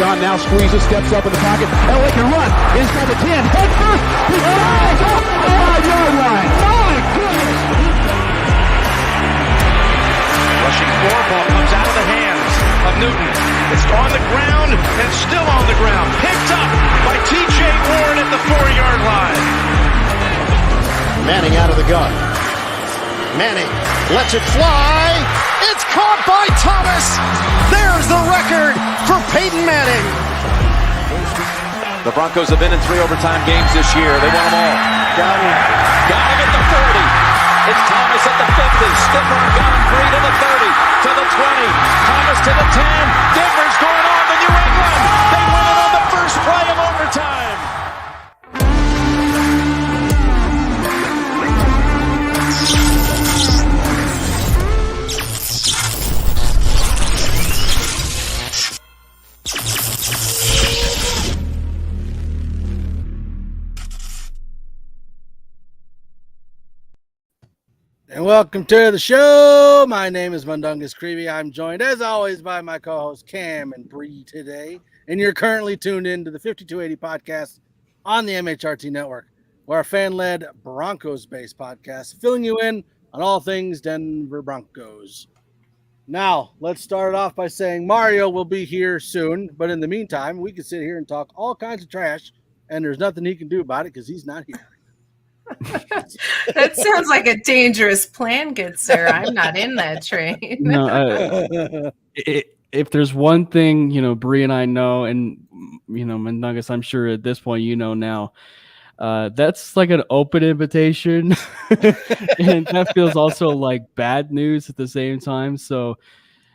John now squeezes, steps up in the pocket. Elway can run. Inside the 10. Head first. He flies off the 5-yard line. My goodness. Rushing 4, ball comes out of the hands of Newton. It's on the ground and still on the ground. Picked up by T.J. Ward at the 4-yard line. Manning out of the gun. Manning lets it fly. It's caught by Thomas. There's the record for Peyton Manning. The Broncos have been in 3 overtime games this year. They won them all. Got him at the 40. It's Thomas at the 50. Stiff arm got him free to the 30, to the 20. Thomas to the 10. Denver's going on to New England. They win it on the first play of overtime. And welcome to the show. My name is Mundungus Creevy. I'm joined, as always, by my co-hosts Cam and Bree today. And you're currently tuned in to the 5280 podcast on the MHRT Network. We're a fan-led Broncos-based podcast, filling you in on all things Denver Broncos. Now, let's start it off by saying Mario will be here soon. But in the meantime, we can sit here and talk all kinds of trash, and there's nothing he can do about it because he's not here. That sounds like a dangerous plan, good sir. I'm not in that train. No, if there's one thing, Bree and I know, and, Mundungus, I'm sure at this point, now, that's like an open invitation. And that feels also like bad news at the same time. So,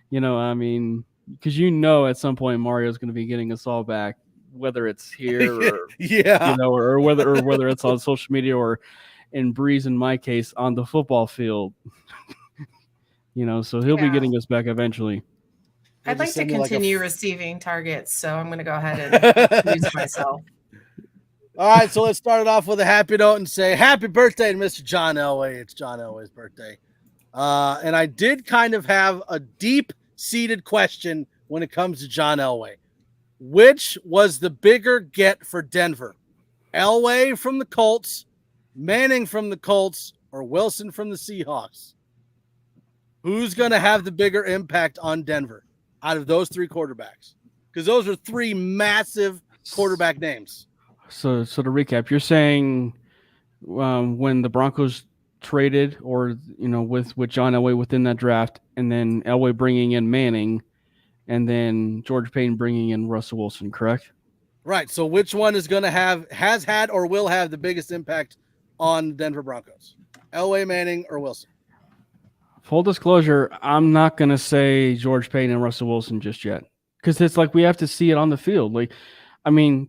because at some point Mario's going to be getting us all back, whether it's here or or whether it's on social media or in Breeze, in my case, on the football field. So he'll be getting us back eventually. I'd like to continue receiving targets, so I'm going to go ahead and use myself. All right, so let's start it off with a happy note and say happy birthday to Mr. John Elway. It's John Elway's birthday. And I did kind of have a deep-seated question when it comes to John Elway. Which was the bigger get for Denver? Elway from the Colts, Manning from the Colts, or Wilson from the Seahawks? Who's going to have the bigger impact on Denver out of those 3 quarterbacks? Because those are 3 massive quarterback names. So to recap, you're saying when the Broncos traded or, with John Elway within that draft, and then Elway bringing in Manning, and then George Payton bringing in Russell Wilson, correct? Right. So which one is going to has had or will have the biggest impact on the Denver Broncos? Elway, Manning, or Wilson? Full disclosure, I'm not going to say George Payton and Russell Wilson just yet, because it's like we have to see it on the field.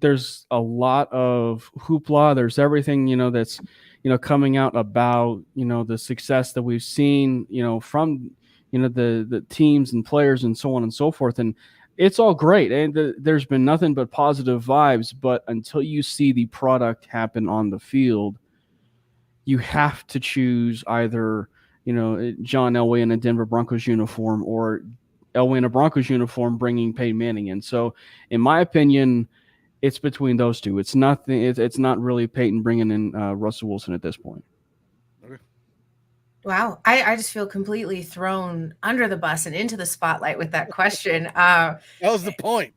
There's a lot of hoopla. There's everything, that's, coming out about, the success that we've seen, from the teams and players and so on and so forth. And it's all great. And there's been nothing but positive vibes. But until you see the product happen on the field, you have to choose either, John Elway in a Denver Broncos uniform or Elway in a Broncos uniform bringing Peyton Manning in. So in my opinion, it's between those two. It's nothing. It's not really Peyton bringing in Russell Wilson at this point. Wow. I just feel completely thrown under the bus and into the spotlight with that question. That was the point.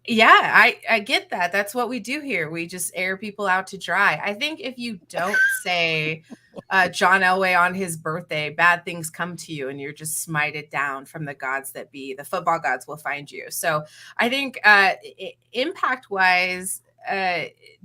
Yeah, I get that. That's what we do here. We just air people out to dry. I think if you don't say John Elway on his birthday, bad things come to you and you're just smited down from the gods that be. The football gods will find you. So I think impact-wise,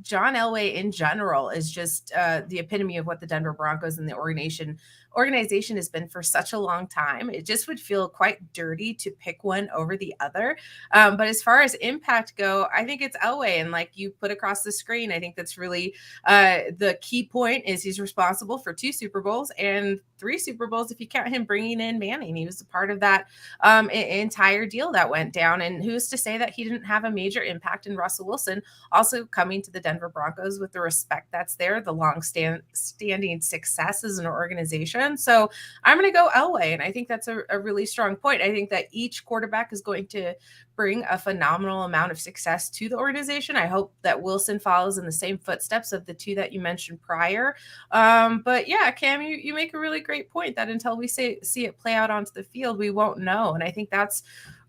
John Elway in general is just the epitome of what the Denver Broncos and the organization has been for such a long time. It just would feel quite dirty to pick one over the other. But as far as impact go, I think it's Elway. And like you put across the screen, I think that's really the key point is he's responsible for 2 Super Bowls and 3 Super Bowls if you count him bringing in Manning. He was a part of that entire deal that went down. And who's to say that he didn't have a major impact in Russell Wilson also also coming to the Denver Broncos with the respect that's there, the standing success as an organization. So I'm going to go Elway, and I think that's a really strong point. I think that each quarterback is going to bring a phenomenal amount of success to the organization. I hope that Wilson follows in the same footsteps of the two that you mentioned prior. But yeah, Cam, you make a really great point that until we see it play out onto the field, we won't know. And I think that's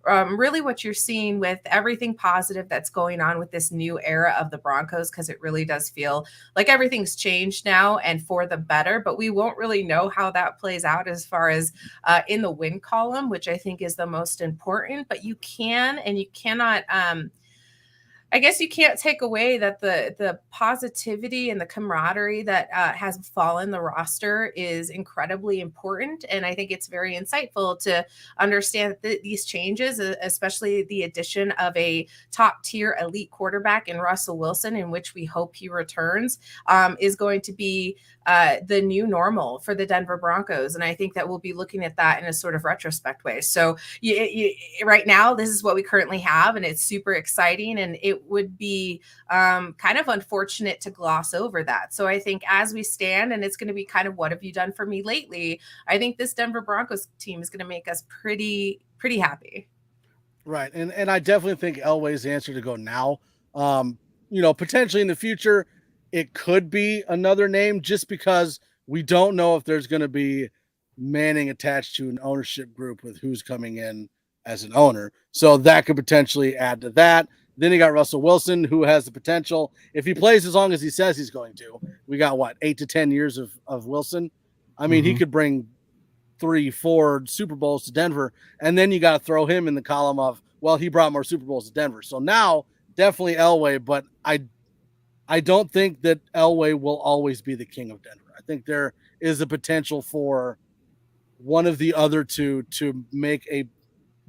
really what you're seeing with everything positive that's going on with this new era of the Broncos, because it really does feel like everything's changed now and for the better, but we won't really know how that plays out as far as in the win column, which I think is the most important. But you can and you cannot I guess you can't take away that the positivity and the camaraderie that has fallen the roster is incredibly important. And I think it's very insightful to understand that these changes, especially the addition of a top tier elite quarterback in Russell Wilson, in which we hope he returns, is going to be the new normal for the Denver Broncos. And I think that we'll be looking at that in a sort of retrospect way. So right now, this is what we currently have, and it's super exciting. And it would be kind of unfortunate to gloss over that. So I think as we stand, and it's going to be kind of what have you done for me lately, I think this Denver Broncos team is going to make us pretty happy. Right. And I definitely think Elway's the answer to go now. Potentially in the future, it could be another name, just because we don't know if there's going to be Manning attached to an ownership group with who's coming in as an owner. So that could potentially add to that. Then you got Russell Wilson, who has the potential, if he plays as long as he says he's going to. We got 8 to 10 years of Wilson. I mean, he could bring 3-4 Super Bowls to Denver, and then you got to throw him in the column of, well, he brought more Super Bowls to Denver. So now definitely Elway, but I don't think that Elway will always be the king of Denver. I think there is a potential for one of the other two to make a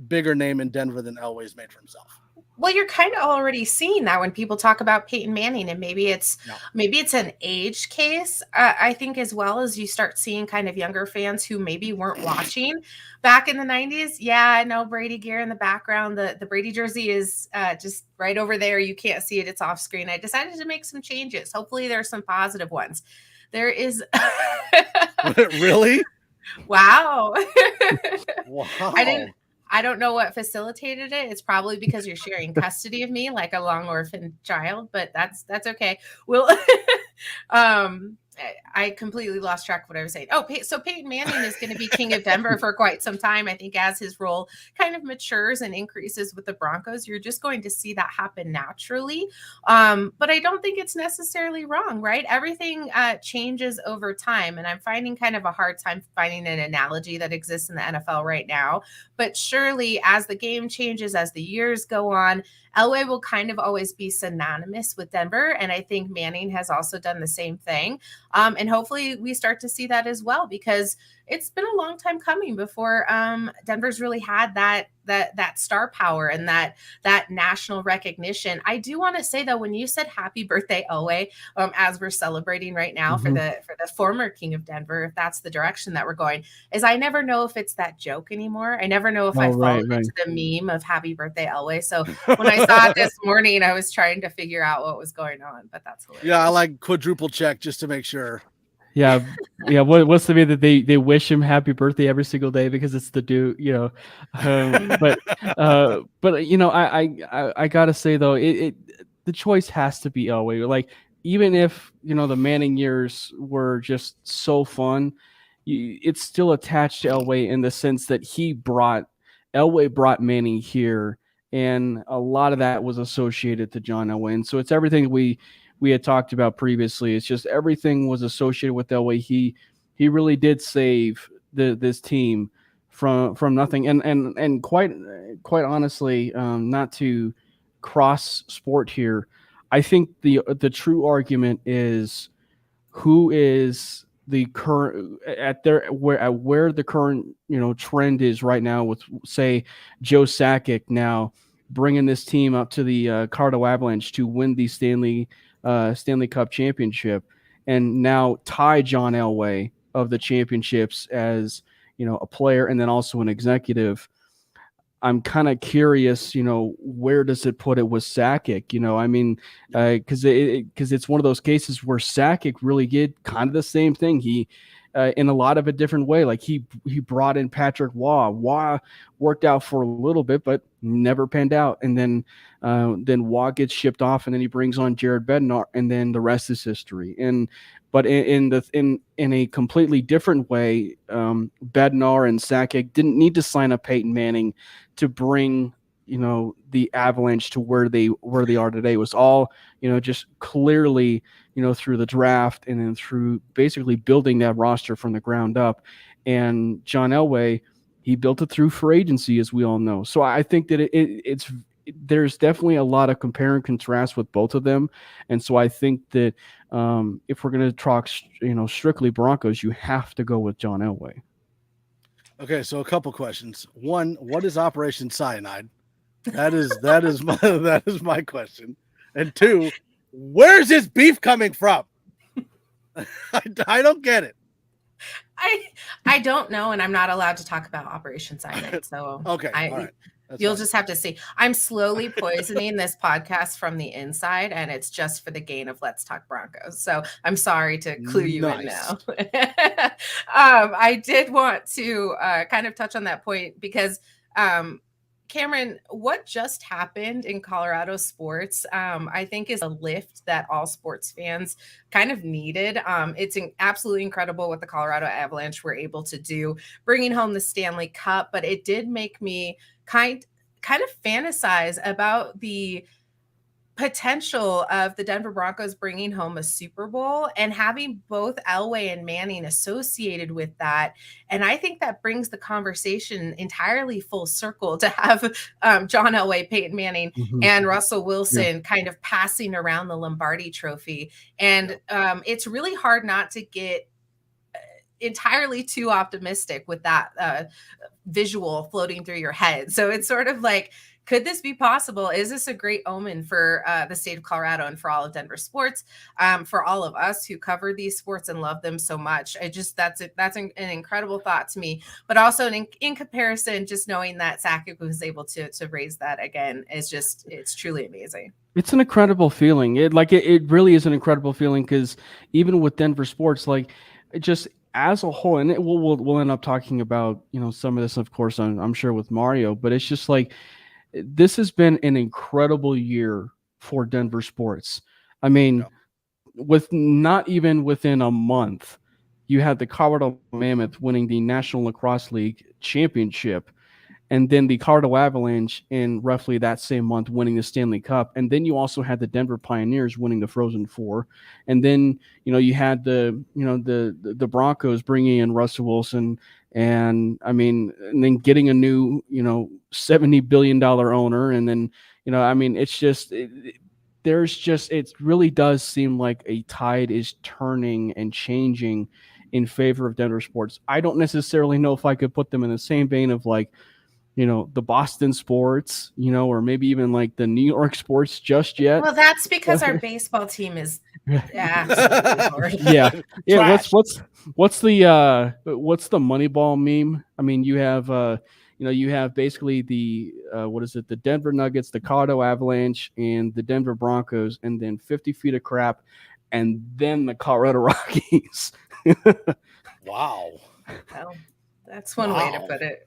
bigger name in Denver than Elway's made for himself. Well, you're kind of already seeing that when people talk about Peyton Manning, and maybe it's an age case. I think as well as you start seeing kind of younger fans who maybe weren't watching back in the 90s. Yeah, I know Brady gear in the background. The Brady jersey is just right over there. You can't see it. It's off screen. I decided to make some changes. Hopefully there's some positive ones. There is. Really? Wow. Wow. I don't know what facilitated it. It's probably because you're sharing custody of me like a long orphan child, but that's okay. I completely lost track of what I was saying. So Peyton Manning is going to be king of Denver for quite some time. I think as his role kind of matures and increases with the Broncos, you're just going to see that happen naturally. But I don't think it's necessarily wrong, right? Everything changes over time. And I'm finding kind of a hard time finding an analogy that exists in the NFL right now. But surely as the game changes, as the years go on, Elway will kind of always be synonymous with Denver. And I think Manning has also done the same thing. And hopefully we start to see that as well, because it's been a long time coming before Denver's really had that star power and that national recognition. I do want to say though, when you said happy birthday, Elway, as we're celebrating right now for the former king of Denver, if that's the direction that we're going, is I never know if it's that joke anymore. I never know if I fall into the meme of happy birthday, Elway. So when I saw it this morning, I was trying to figure out what was going on, but that's hilarious. Yeah, I like quadruple check just to make sure. Yeah. What's the way that they wish him happy birthday every single day because it's the dude, but I gotta say though, the choice has to be Elway. Like, even if the Manning years were just so fun, it's still attached to Elway in the sense that Elway brought Manning here, and a lot of that was associated to John Elway. And so it's everything we had talked about previously. It's just everything was associated with Elway. He really did save this team from nothing. And quite honestly, not to cross sport here, I think the true argument is who is the current where the current trend is right now with, say, Joe Sakic now bringing this team up to the Colorado Avalanche to win the Stanley Cup championship, and now tie John Elway of the championships as a player and then also an executive. I'm kind of curious, where does it put it with Sakic? I mean, because it's one of those cases where Sakic really did kind of the same thing. He, in a lot of a different way, like he brought in Patrick Waugh. Waugh worked out for a little bit, but never panned out. And then Waugh gets shipped off, and then he brings on Jared Bednar, and then the rest is history. But in a completely different way, Bednar and Sakic didn't need to sign up Peyton Manning to bring the Avalanche to where they are today. It was all just clearly through the draft and then through basically building that roster from the ground up. And John Elway, he built it through free agency, as we all know. So I think that there's definitely a lot of compare and contrast with both of them. And so I think that if we're going to talk, strictly Broncos, you have to go with John Elway. Okay, so a couple questions. One, what is Operation Cyanide? That is my question. And two, where's this beef coming from? I don't get it. I don't know, and I'm not allowed to talk about Operation Cyanide. So okay, all right. You'll just have to see. I'm slowly poisoning this podcast from the inside, and it's just for the gain of Let's Talk Broncos. So I'm sorry to clue you in now. I did want to kind of touch on that point because, Cameron, what just happened in Colorado sports, I think is a lift that all sports fans kind of needed. It's absolutely incredible what the Colorado Avalanche were able to do, bringing home the Stanley Cup, but it did make me kind of fantasize about the potential of the Denver Broncos bringing home a Super Bowl and having both Elway and Manning associated with that. And I think that brings the conversation entirely full circle to have John Elway, Peyton Manning, and Russell Wilson kind of passing around the Lombardi Trophy. And it's really hard not to get entirely too optimistic with that visual floating through your head. So it's sort of like, could this be possible? Is this a great omen for the state of Colorado and for all of Denver sports, for all of us who cover these sports and love them so much? That's an incredible thought to me. But also in comparison, just knowing that Sakic was able to raise that again it's truly amazing. It's an incredible feeling. It really is an incredible feeling because even with Denver sports, just as a whole, and we'll end up talking about some of this, of course, I'm sure with Mario, but it's just like this has been an incredible year for Denver sports. I mean, with not even within a month, you had the Colorado Mammoth winning the National Lacrosse League championship, and then the Colorado Avalanche in roughly that same month winning the Stanley Cup. And then you also had the Denver Pioneers winning the Frozen Four. And then, you had the Broncos bringing in Russell Wilson and then getting a new, $70 billion owner. And then, it's just, it really does seem like a tide is turning and changing in favor of Denver sports. I don't necessarily know if I could put them in the same vein of the Boston sports, or maybe even the New York sports just yet. Well, that's because our baseball team is yeah. Trash. What's the Moneyball meme? I mean, you have basically the the Denver Nuggets, the Colorado Avalanche, and the Denver Broncos, and then 50 feet of crap, and then the Colorado Rockies. Wow. Well, that's one way to put it.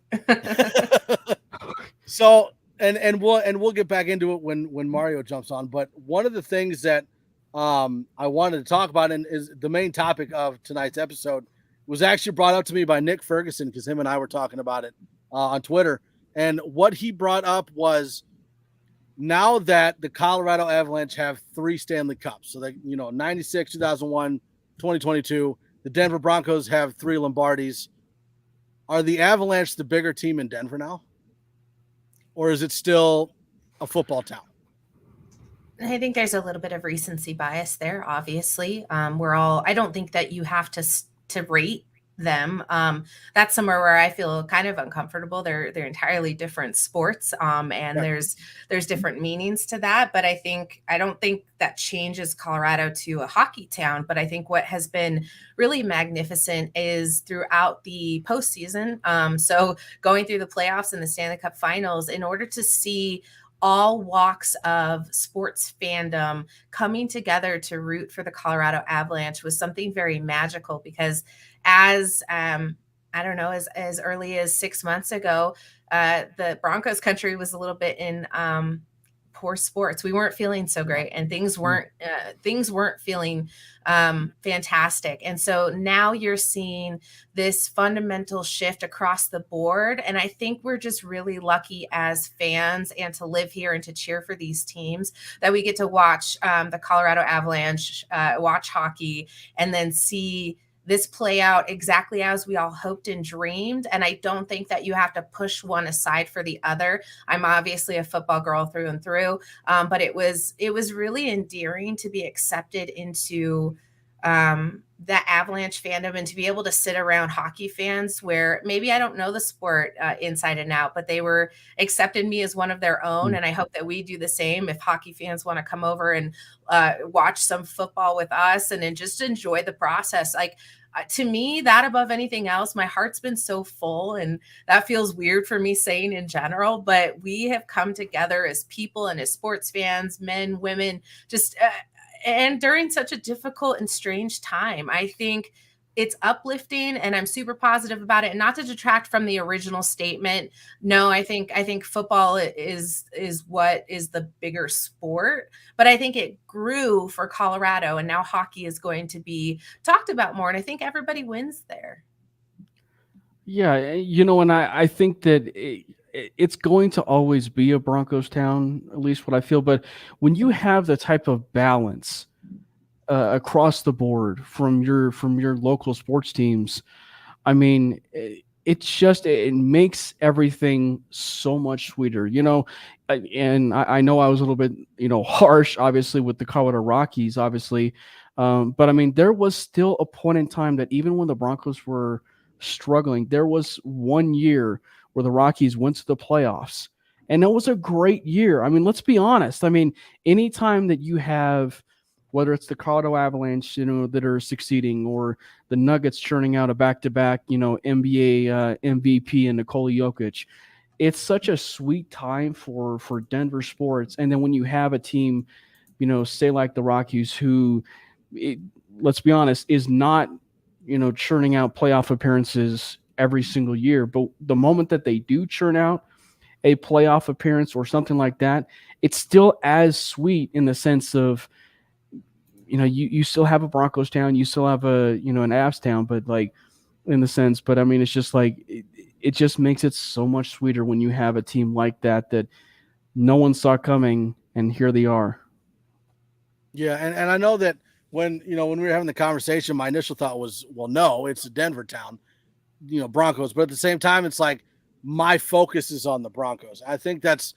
So, and we'll get back into it when Mario jumps on. But one of the things that I wanted to talk about and is the main topic of tonight's episode was actually brought up to me by Nick Ferguson because him and I were talking about it on Twitter. And what he brought up was now that the Colorado Avalanche have 3 Stanley Cups, so they 96, 2001, 2022, the Denver Broncos have 3 Lombardis. Are the Avalanche the bigger team in Denver now? Or is it still a football town? I think there's a little bit of recency bias there, obviously. I don't think that you have to rate them. That's somewhere where I feel kind of uncomfortable. They're entirely different sports, and there's different meanings to that. But I don't think that changes Colorado to a hockey town. But I think what has been really magnificent is throughout the postseason. So going through the playoffs and the Stanley Cup Finals, in order to see all walks of sports fandom coming together to root for the Colorado Avalanche was something very magical, because as I don't know, as early as 6 months ago, the Broncos country was a little bit in poor sports. We weren't feeling so great, and things weren't feeling fantastic. And so now you're seeing this fundamental shift across the board. And I think we're just really lucky as fans and to live here and to cheer for these teams that we get to watch the Colorado Avalanche, watch hockey, and then see this play out exactly as we all hoped and dreamed. And I don't think that you have to push one aside for the other. I'm obviously a football girl through and through, but it was really endearing to be accepted into that Avalanche fandom, and to be able to sit around hockey fans where maybe I don't know the sport inside and out, but they were accepted me as one of their own. And I hope that we do the same if hockey fans want to come over and watch some football with us and then just enjoy the process. Like, to me, that above anything else, my heart's been so full, and that feels weird for me saying in general, but we have come together as people and as sports fans, men, women, just and during such a difficult and strange time. I think it's uplifting, and I'm super positive about it. And not to detract from the original statement. No, I think football is what is the bigger sport, but I think it grew for Colorado, and now hockey is going to be talked about more. And I think everybody wins there. Yeah, and I think that it's going to always be a Broncos town, at least what I feel. But when you have the type of balance across the board from your local sports teams, I mean, it makes everything so much sweeter, And I know I was a little bit, harsh, obviously, with the Colorado Rockies, obviously. But I mean, there was still a point in time that even when the Broncos were struggling, there was one year where the Rockies went to the playoffs, and it was a great year. I mean, let's be honest. I mean, anytime that you have, whether it's the Colorado Avalanche, that are succeeding, or the Nuggets churning out a back-to-back, NBA MVP and Nikola Jokic, it's such a sweet time for Denver sports. And then when you have a team, say like the Rockies, who, let's be honest, is not, churning out playoff appearances every single year, but the moment that they do churn out a playoff appearance or something like that, it's still as sweet in the sense of, you still have a Broncos town, you still have an Avs town, but like in the sense, but I mean, it's just like, it just makes it so much sweeter when you have a team like that no one saw coming, and here they are. Yeah. And I know that when we were having the conversation, my initial thought was, well, no, it's a Denver town, Broncos. But at the same time, it's like my focus is on the Broncos. I think that's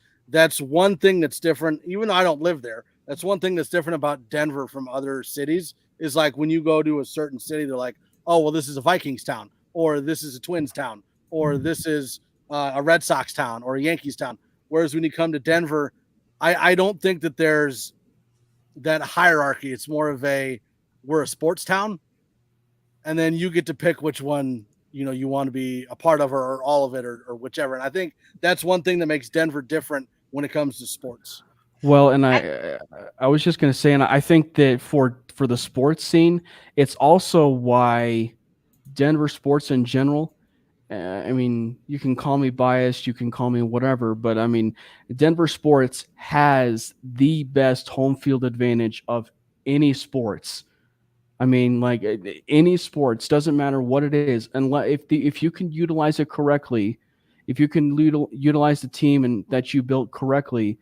one thing that's different, even though I don't live there. That's one thing that's different about Denver from other cities, is like when you go to a certain city, they're like, oh, well, this is a Vikings town, or this is a Twins town, or this is a Red Sox town, or a Yankees town. Whereas when you come to Denver, I don't think that there's that hierarchy. It's more of we're a sports town, and then you get to pick which one you want to be a part of, or all of it, or whichever. And I think that's one thing that makes Denver different when it comes to sports. Well, and I was just going to say, and I think that for the sports scene, it's also why Denver sports in general, I mean, you can call me biased, you can call me whatever, but I mean, Denver sports has the best home field advantage of any sports. I mean, like any sports, doesn't matter what it is, and if you can utilize it correctly, if you can utilize the team and that you built correctly,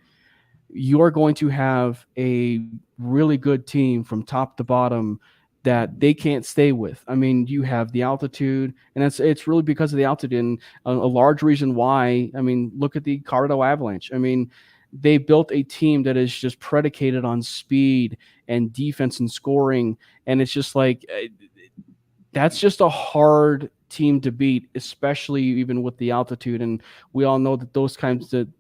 you're going to have a really good team from top to bottom that they can't stay with. I mean, you have the altitude, and it's really because of the altitude, and a large reason why. I mean, look at the Colorado Avalanche. I mean, they built a team that is just predicated on speed and defense and scoring, and it's just like that's just a hard team to beat, especially even with the altitude. And we all know that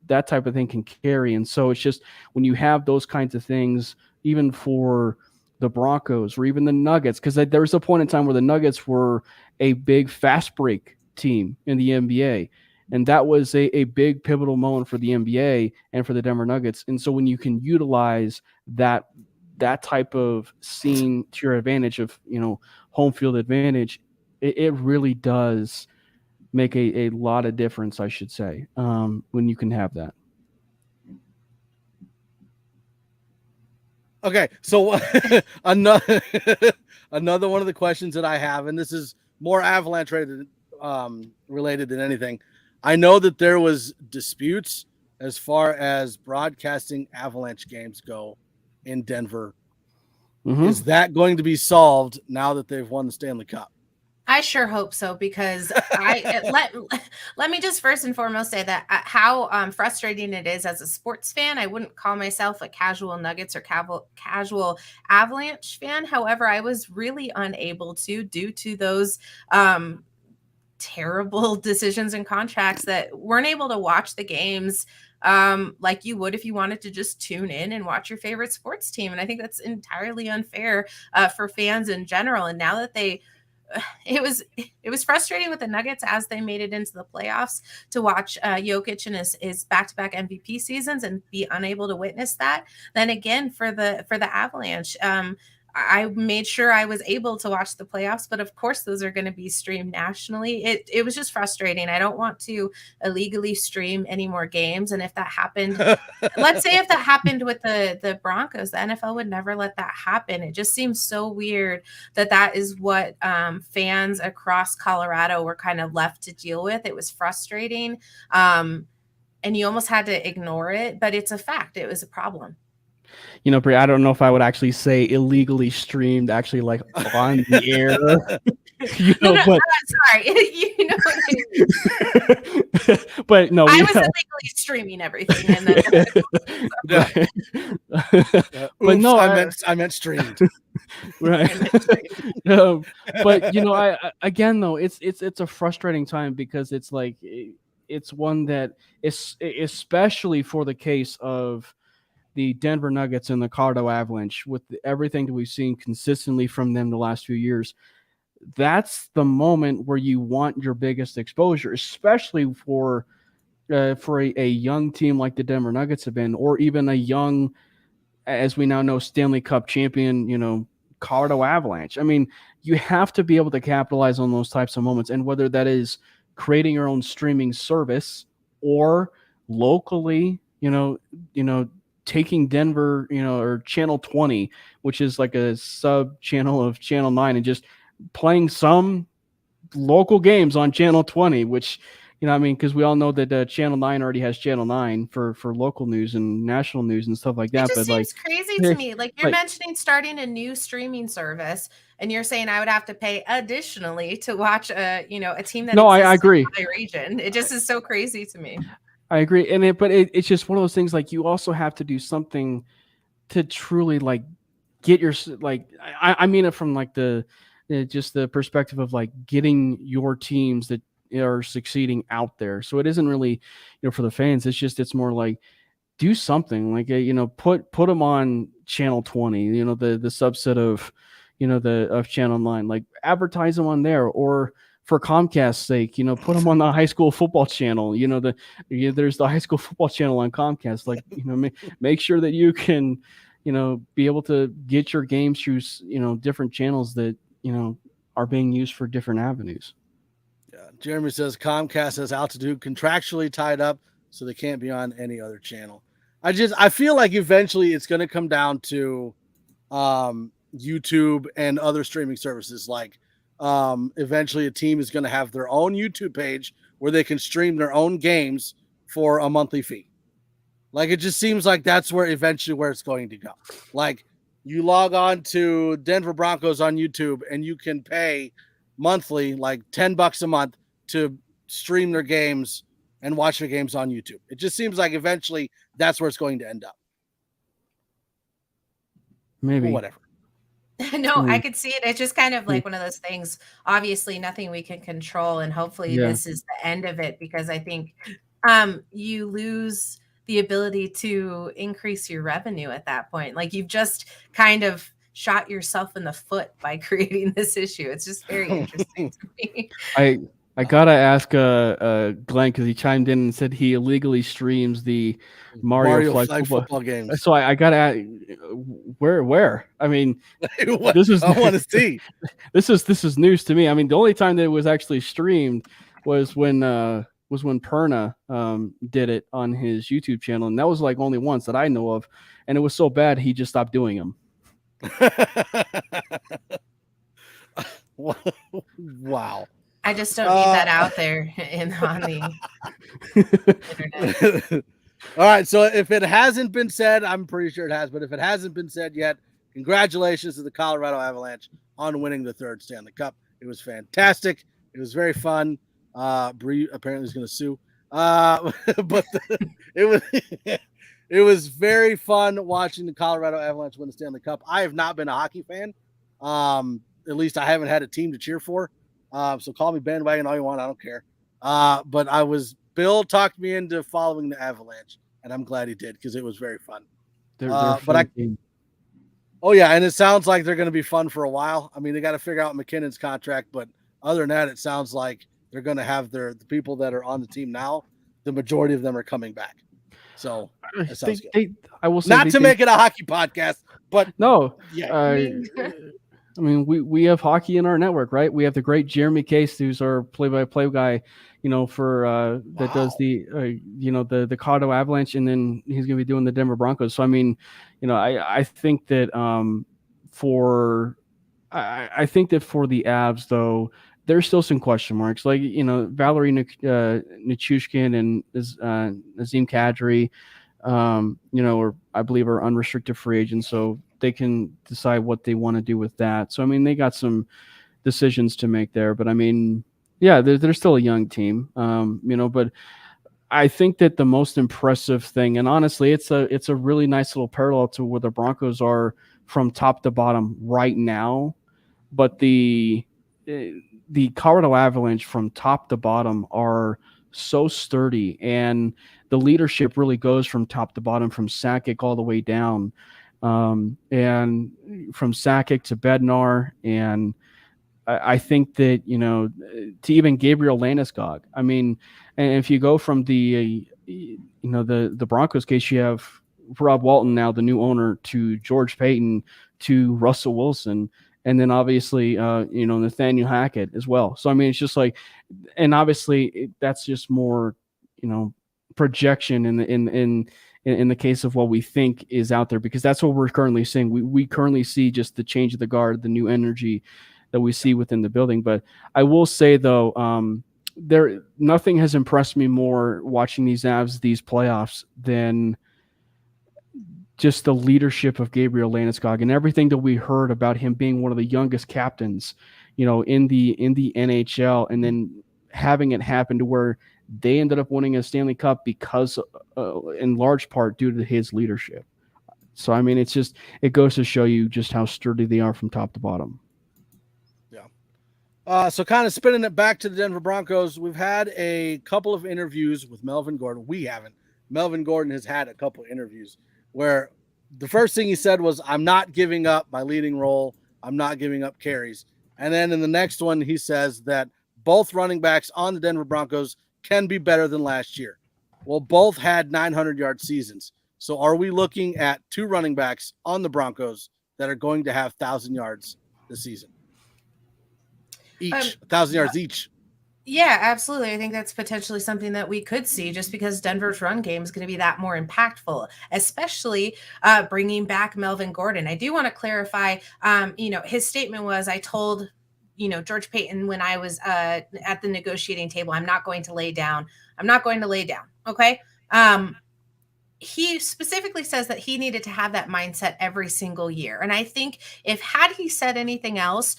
that type of thing can carry. And so it's just when you have those kinds of things, even for the Broncos or even the Nuggets, because there was a point in time where the Nuggets were a big fast break team in the NBA. And that was a big pivotal moment for the NBA and for the Denver Nuggets. And so when you can utilize that type of scene to your advantage of, home field advantage, it really does make a lot of difference, I should say, when you can have that. Okay, so another one of the questions that I have, and this is more Avalanche related than anything. I know that there was disputes as far as broadcasting Avalanche games go in Denver. Mm-hmm. Is that going to be solved now that they've won the Stanley Cup? I sure hope so, because let me just first and foremost say that how frustrating it is as a sports fan. I wouldn't call myself a casual Nuggets or casual Avalanche fan. However, I was really unable to, due to those terrible decisions and contracts, that weren't able to watch the games like you would if you wanted to just tune in and watch your favorite sports team. And I think that's entirely unfair for fans in general. And now that it was frustrating with the Nuggets as they made it into the playoffs to watch Jokic in his back-to-back MVP seasons and be unable to witness that. Then again, for the Avalanche, I made sure I was able to watch the playoffs, but of course those are going to be streamed nationally. It was just frustrating. I don't want to illegally stream any more games. And if that happened, let's say if that happened with the Broncos, the NFL would never let that happen. It just seems so weird that is what fans across Colorado were kind of left to deal with. It was frustrating. And you almost had to ignore it, but it's a fact. It was a problem. Bri, I don't know if I would actually say illegally streamed, actually like on the air. Sorry, you know what I mean. But no, I was illegally streaming everything, and then. But no, I meant streamed. Right. But I again though, it's a frustrating time because it's like it's one that is especially for the case of the Denver Nuggets and the Colorado Avalanche, with everything that we've seen consistently from them the last few years. That's the moment where you want your biggest exposure, especially for a young team like the Denver Nuggets have been, or even a young, as we now know, Stanley Cup champion, Colorado Avalanche. I mean, you have to be able to capitalize on those types of moments, and whether that is creating your own streaming service or locally, taking Denver, or Channel 20, which is like a sub channel of Channel 9, and just playing some local games on Channel 20, which, because we all know that Channel 9 already has Channel 9 for local news and national news and stuff like that. It just seems crazy to me. Like you're mentioning starting a new streaming service, and you're saying I would have to pay additionally to watch a team that I agree. In my region. It just is so crazy to me. I agree. But it's just one of those things, like you also have to do something to truly like get your, like, I mean it from like just the perspective of like getting your teams that are succeeding out there. So it isn't really, for the fans, it's more like do something like, put them on Channel 20, the subset of, of Channel 9, like advertise them on there, or for Comcast's sake, put them on the high school football channel. There's the high school football channel on Comcast. Like, make sure that you can, be able to get your games through, different channels that, are being used for different avenues. Yeah. Jeremy says Comcast has altitude contractually tied up, so they can't be on any other channel. I feel like eventually it's going to come down to YouTube and other streaming services. Like, eventually a team is going to have their own YouTube page where they can stream their own games for a monthly fee. Like, it just seems like that's where it's going to go. Like, you log on to Denver Broncos on YouTube and you can pay monthly, like $10 a month, to stream their games and watch their games on YouTube. It just seems like eventually that's where it's going to end up. Maybe. Or whatever. No, I could see it. It's just kind of like one of those things. Obviously, nothing we can control, and hopefully, this is the end of it, because I think you lose the ability to increase your revenue at that point. Like, you've just kind of shot yourself in the foot by creating this issue. It's just very interesting to me. I gotta ask Glenn, because he chimed in and said he illegally streams the Mario Flag football games. So I gotta ask, where? I mean, this is I want to see. This is news to me. I mean, the only time that it was actually streamed was when Perna did it on his YouTube channel, and that was like only once that I know of, and it was so bad he just stopped doing them. Wow. I just don't need that out there on the internet. All right, so if it hasn't been said, I'm pretty sure it has, but if it hasn't been said yet, congratulations to the Colorado Avalanche on winning the 3rd Stanley Cup. It was fantastic. It was very fun. Bree apparently is going to sue. But it was very fun watching the Colorado Avalanche win the Stanley Cup. I have not been a hockey fan. At least I haven't had a team to cheer for. So call me bandwagon all you want. I don't care. But Bill talked me into following the Avalanche, and I'm glad he did, because it was very fun. Oh yeah, and it sounds like they're going to be fun for a while. I mean, they got to figure out McKinnon's contract, but other than that, it sounds like they're going to have the people that are on the team now. The majority of them are coming back. So that sounds good. I will say not to make it a hockey podcast, but no. Yeah. I mean, we have hockey in our network, right? We have the great Jeremy Case, who's our play-by-play guy, for that does the the Colorado Avalanche, and then he's going to be doing the Denver Broncos. So I mean, I think that for the Avs, though, there's still some question marks, like Valerie Nichushkin and Nazem Kadri, or I believe are unrestricted free agents, so they can decide what they want to do with that. So I mean, they got some decisions to make there, but I mean, yeah, they're still a young team, but I think that the most impressive thing, and honestly, it's a really nice little parallel to where the Broncos are from top to bottom right now, but the Colorado Avalanche from top to bottom are so sturdy, and the leadership really goes from top to bottom, from Sakic all the way down, and from Sakic to Bednar, and I think that to even Gabriel Landeskog. I mean, and if you go from the Broncos case, you have Rob Walton, now the new owner, to George Payton, to Russell Wilson, and then obviously Nathaniel Hackett as well. So I mean, it's just like, and obviously that's just more projection in the case of what we think is out there, because that's what we're currently seeing. We currently see just the change of the guard, the new energy that we see within the building. But I will say, though, nothing has impressed me more watching these Avs, these playoffs, than just the leadership of Gabriel Landeskog and everything that we heard about him being one of the youngest captains, in the NHL, and then having it happen to where they ended up winning a Stanley Cup because, in large part, due to his leadership. So, I mean, it goes to show you just how sturdy they are from top to bottom. Yeah. So kind of spinning it back to the Denver Broncos, we've had a couple of interviews with Melvin Gordon. We haven't. Melvin Gordon has had a couple of interviews where the first thing he said was, "I'm not giving up my leading role. I'm not giving up carries." And then in the next one, he says that both running backs on the Denver Broncos can be better than last year. Well, both had 900-yard seasons. So are we looking at two running backs on the Broncos that are going to have 1,000 yards this season? Each, 1,000 yards each. Yeah, absolutely. I think that's potentially something that we could see, just because Denver's run game is going to be that more impactful, especially bringing back Melvin Gordon. I do want to clarify, his statement was, I told, George Payton when I was at the negotiating table, I'm not going to lay down. I'm not going to lay down. Okay. He specifically says that he needed to have that mindset every single year. And I think had he said anything else,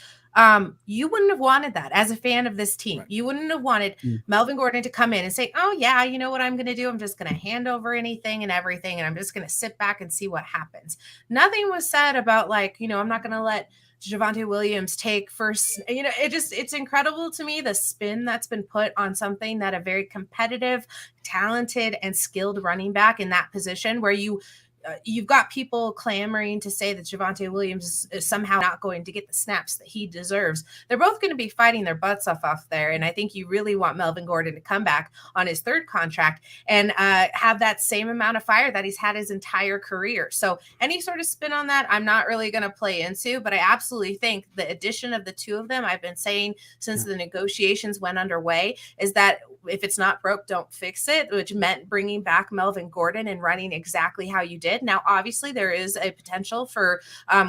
you wouldn't have wanted that as a fan of this team. Right. You wouldn't have wanted Melvin Gordon to come in and say, "Oh yeah, you know what I'm going to do? I'm just going to hand over anything and everything, and I'm just going to sit back and see what happens." Nothing was said about I'm not going to let Javonte Williams take first, it's incredible to me, the spin that's been put on something that a very competitive, talented, and skilled running back in that position, where you've got people clamoring to say that Javonte Williams is somehow not going to get the snaps that he deserves. They're both going to be fighting their butts off there. And I think you really want Melvin Gordon to come back on his third contract and have that same amount of fire that he's had his entire career. So any sort of spin on that, I'm not really going to play into, but I absolutely think the addition of the two of them, I've been saying since the negotiations went underway, is that if it's not broke, don't fix it, which meant bringing back Melvin Gordon and running exactly how you did. Now, obviously, there is a potential for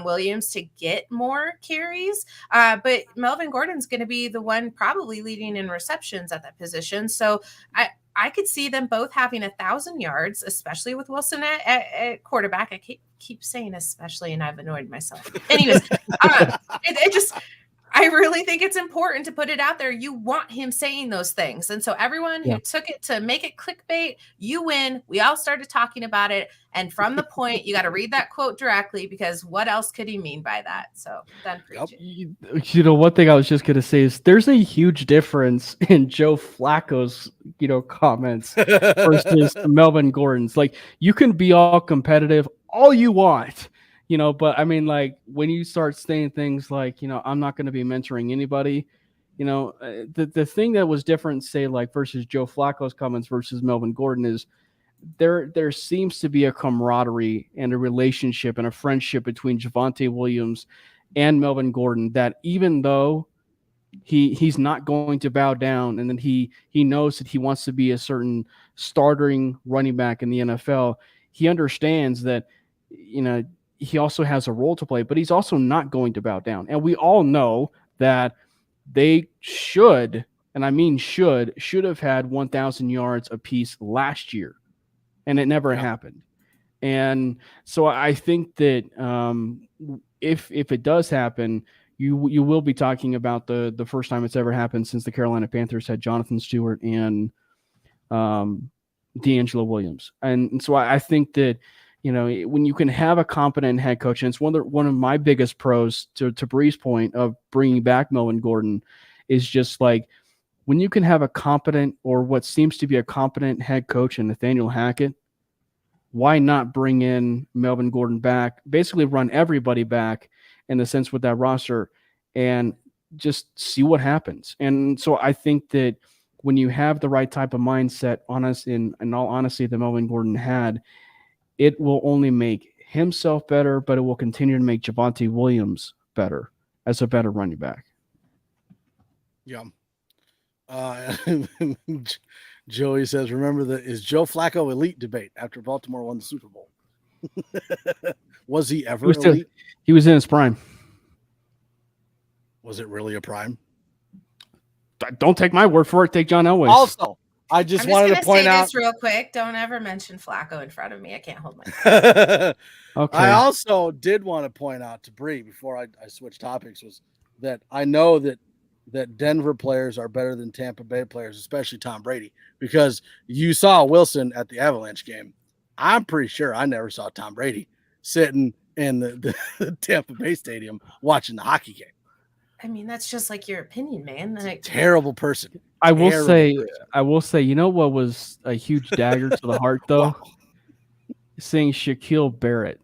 Williams to get more carries, but Melvin Gordon's going to be the one probably leading in receptions at that position. So I could see them both having 1,000 yards, especially with Wilson at quarterback. I keep saying especially, and I've annoyed myself. Anyways, I really think it's important to put it out there. You want him saying those things. And so everyone who took it to make it clickbait, you win. We all started talking about it. And from the point, you got to read that quote directly, because what else could he mean by that? So done preaching. One thing I was just going to say is there's a huge difference in Joe Flacco's, comments versus Melvin Gordon's. Like, you can be all competitive all you want. But I mean, like, when you start saying things like, I'm not going to be mentoring anybody, the thing that was different, say, like, versus Joe Flacco's comments versus Melvin Gordon is there seems to be a camaraderie and a relationship and a friendship between Javonte Williams and Melvin Gordon, that even though he's not going to bow down, and then he knows that he wants to be a certain starting running back in the NFL, he understands that, he also has a role to play, but he's also not going to bow down. And we all know that they should, and I mean should have had 1,000 yards apiece last year, and it never happened. And so I think that if it does happen, you will be talking about the first time it's ever happened since the Carolina Panthers had Jonathan Stewart and D'Angelo Williams. And so I think that, when you can have a competent head coach, and it's one of my biggest pros to Bree's point of bringing back Melvin Gordon, is just like, when you can have a competent, or what seems to be a competent head coach in Nathaniel Hackett, why not bring in Melvin Gordon back, basically run everybody back in the sense with that roster, and just see what happens. And so I think that when you have the right type of mindset, in all honesty, that Melvin Gordon had, it will only make himself better, but it will continue to make Javonte Williams better as a better running back. Yeah. Joey says, remember is Joe Flacco elite debate after Baltimore won the Super Bowl? Was he ever elite? He was in his prime. Was it really a prime? Don't take my word for it. Take John Elway's. Also, I just wanted to point out this real quick. Don't ever mention Flacco in front of me. I can't hold my. Okay. I also did want to point out to Bree before I switch topics, was that I know that Denver players are better than Tampa Bay players, especially Tom Brady, because you saw Wilson at the Avalanche game. I'm pretty sure I never saw Tom Brady sitting in the Tampa Bay stadium watching the hockey game. I mean, that's just like your opinion, man. Like, terrible person. I will say, you know what was a huge dagger to the heart, though? Wow. Seeing Shaquille Barrett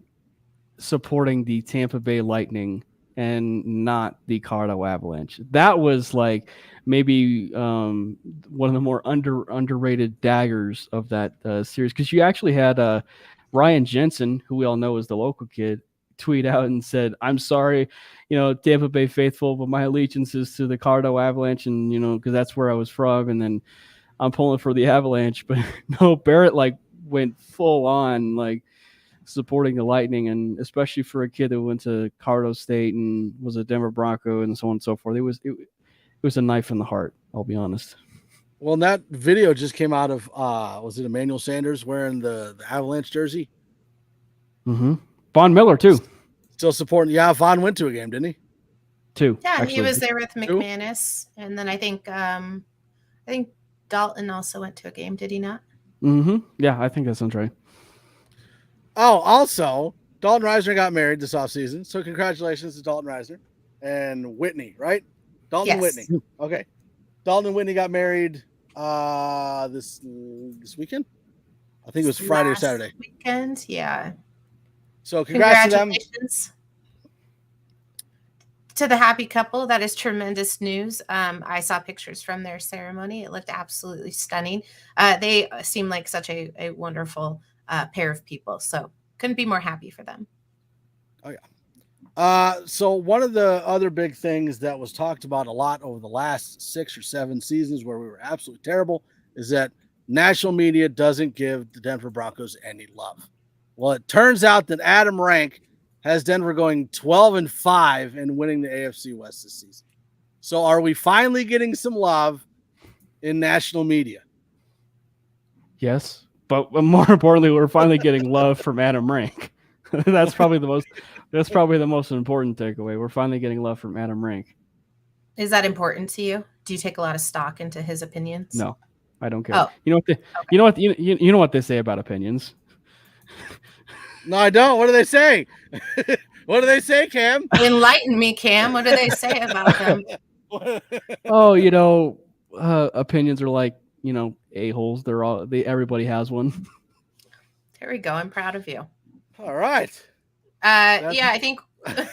supporting the Tampa Bay Lightning and not the Colorado Avalanche. That was like maybe one of the more underrated daggers of that series, because you actually had Ryan Jensen, who we all know is the local kid, tweet out and said, "I'm sorry, Tampa Bay faithful, but my allegiance is to the Colorado Avalanche, and because that's where I was from, and then I'm pulling for the Avalanche." But no, Barrett went full on supporting the Lightning, and especially for a kid that went to Colorado State and was a Denver Bronco and so on and so forth, it was a knife in the heart. I'll be honest. Well, and that video just came out of was it Emmanuel Sanders wearing the Avalanche jersey? Mm-hmm. Von Miller too. Still supporting. Yeah, Von went to a game, didn't he? Two. Yeah, actually. he was there with McManus, and then I think Dalton also went to a game. Did he not? Mm-hmm. Yeah, I think that sounds right. Oh, also, Dalton Reisner got married this offseason, so congratulations to Dalton Reisner. and Whitney, right? Dalton and Yes. Whitney. Okay. Dalton and Whitney got married this weekend. I think it was Friday or Saturday. Weekend, yeah. So congrats to them. Congratulations to the happy couple. That is tremendous news. I saw pictures from their ceremony. It looked absolutely stunning. They seem like such a wonderful pair of people. So couldn't be more happy for them. Oh yeah. So one of the other big things that was talked about a lot over the last 6 or 7 seasons where we were absolutely terrible is that national media doesn't give the Denver Broncos any love. Well, it turns out that Adam Rank has Denver going 12-5 and winning the AFC West this season. So are we finally getting some love in national media? Yes, but more importantly, we're finally getting love from Adam Rank. That's probably the most important takeaway. We're finally getting love from Adam Rank. Is that important to you? Do you take a lot of stock into his opinions? No, I don't care. Oh. You know what they say about opinions. No, I don't. What do they say? What do they say, Cam? Enlighten me, Cam. What do they say about them? Oh, opinions are like, a-holes. Everybody has one. There we go. I'm proud of you. All right. Yeah, I think I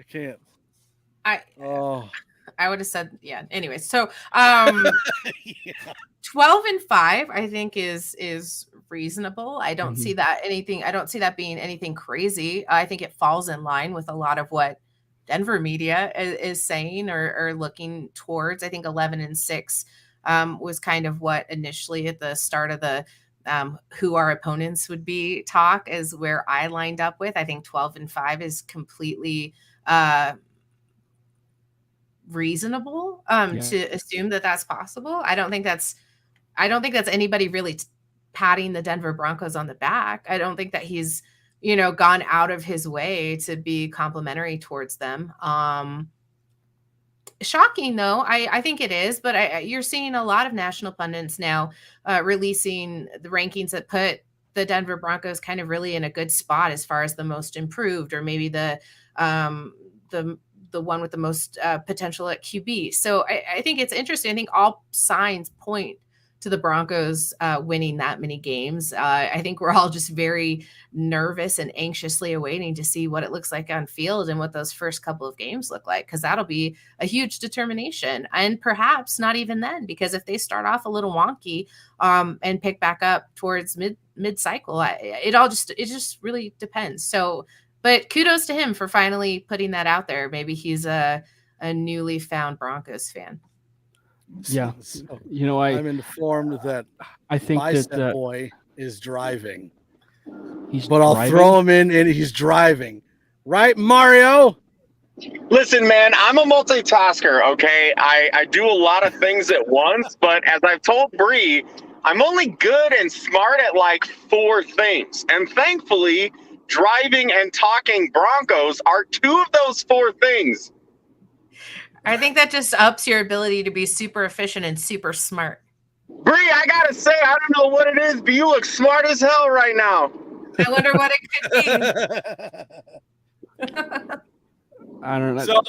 can't. I would have said, yeah. Anyway, so 12-5, I think is reasonable. I don't see that I don't see that being anything crazy. I think it falls in line with a lot of what Denver media is saying or looking towards. I think 11-6 was kind of what initially at the start of the who our opponents would be talk is where I lined up with. I think 12-5 is completely reasonable to assume that that's possible. I don't think that's anybody really patting the Denver Broncos on the back. I don't think that he's gone out of his way to be complimentary towards them. Shocking though, I think it is, but you're seeing a lot of national pundits now releasing the rankings that put the Denver Broncos kind of really in a good spot as far as the most improved, or maybe the one with the most potential at QB. So I think it's interesting. I think all signs point to the Broncos winning that many games. I think we're all just very nervous and anxiously awaiting to see what it looks like on field and what those first couple of games look like, because that'll be a huge determination. And perhaps not even then, because if they start off a little wonky and pick back up towards mid-cycle, it just really depends. So, but kudos to him for finally putting that out there. Maybe he's a newly found Broncos fan. Yeah, I'm informed that I think that boy is driving. I'll throw him in, and he's driving. Right, Mario? Listen, man, I'm a multitasker, okay? I do a lot of things at once, but as I've told Bree, I'm only good and smart at like 4 things. And thankfully, driving and talking Broncos are 2 of those 4 things. I think that just ups your ability to be super efficient and super smart. Bree, I gotta say, I don't know what it is, but you look smart as hell right now. I wonder what it could be. I don't know. So,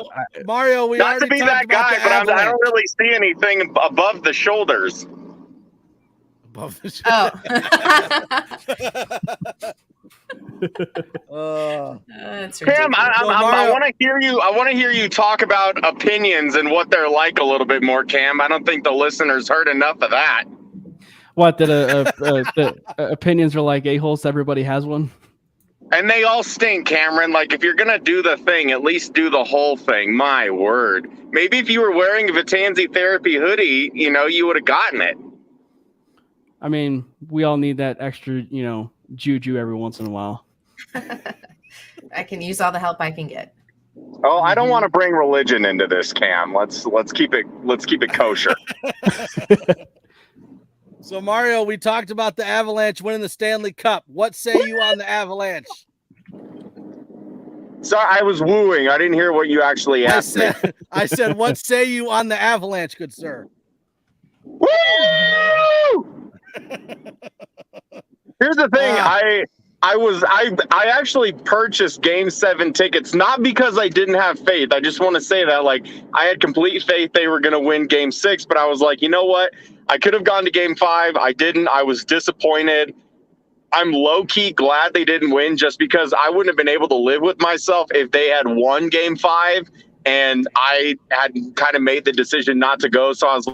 Mario, we Not to already be talked that about guy, the but I Avalanche. don't really see anything above the shoulders. Above the That's Cam, I want to hear you. I want to hear you talk about opinions and what they're like a little bit more, Cam. I don't think the listeners heard enough of that. What, that the opinions are like a-holes, everybody has one? And they all stink, Cameron. Like, if you're going to do the thing, at least do the whole thing. My word. Maybe if you were wearing a Vetanze therapy hoodie, you would have gotten it. I mean, we all need that extra, juju every once in a while. I can use all the help I can get. Oh, I don't want to bring religion into this, Cam. Let's keep it kosher. So, Mario, we talked about the Avalanche winning the Stanley Cup. What say you on the Avalanche? Sorry, I was wooing. I didn't hear what you actually asked me. I said, what say you on the Avalanche, good sir? Woo! Here's the thing. I actually purchased Game 7 tickets, not because I didn't have faith. I just want to say that, like, I had complete faith they were going to win Game 6, but I was like, you know what? I could have gone to Game 5. I didn't. I was disappointed. I'm low-key glad they didn't win, just because I wouldn't have been able to live with myself if they had won Game 5 and I had kind of made the decision not to go. So I was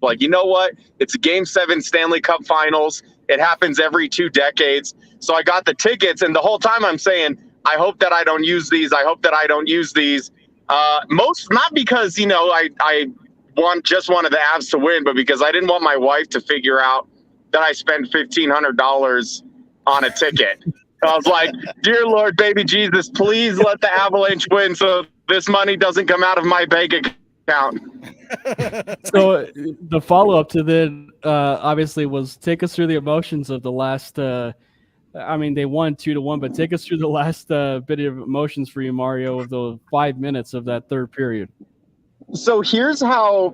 like, you know what? It's a Game 7 Stanley Cup Finals. It happens every 2 decades. So I got the tickets, and the whole time I'm saying, I hope that I don't use these. I hope that I don't use these. Not because, I just wanted the Avs to win, but because I didn't want my wife to figure out that I spent $1,500 on a ticket. I was like, dear Lord, baby Jesus, please let the Avalanche win so this money doesn't come out of my bank account. So the follow-up to that obviously was, take us through the emotions of the last they won 2-1, but take us through the last bit of emotions for you, Mario, of the 5 minutes of that third period. So here's how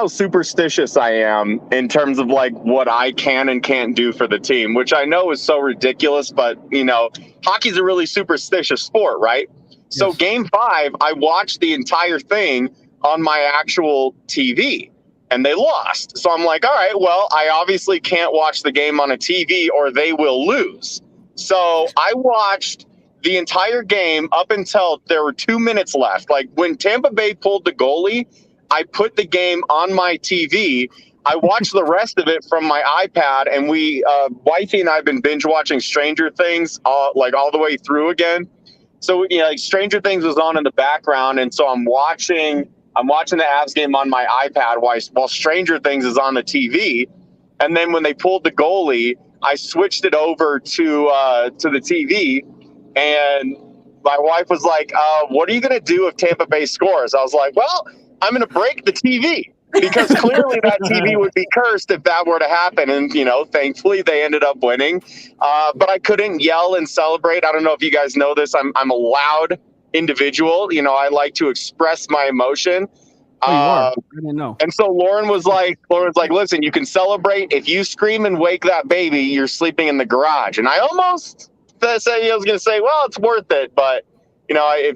superstitious I am in terms of like what I can and can't do for the team, which I know is so ridiculous, but hockey's a really superstitious sport, right? Yes. So Game 5, I watched the entire thing on my actual TV, and they lost. So I'm like, all right, well, I obviously can't watch the game on a TV or they will lose. So I watched the entire game up until there were 2 minutes left. Like when Tampa Bay pulled the goalie, I put the game on my TV. I watched the rest of it from my iPad, and wifey and I have been binge watching Stranger Things all the way through again. So Stranger Things was on in the background, and so I'm watching the Avs game on my iPad while Stranger Things is on the TV. And then when they pulled the goalie, I switched it over to the TV. And my wife was like, what are you going to do if Tampa Bay scores? I was like, well, I'm going to break the TV, because clearly that TV would be cursed if that were to happen. And, thankfully they ended up winning. But I couldn't yell and celebrate. I don't know if you guys know this. I'm a loud individual. I like to express my emotion. Oh, you are. I didn't know. And so Lauren was like, listen, you can celebrate. If you scream and wake that baby, you're sleeping in the garage. And I almost I was going to say, well, it's worth it. But,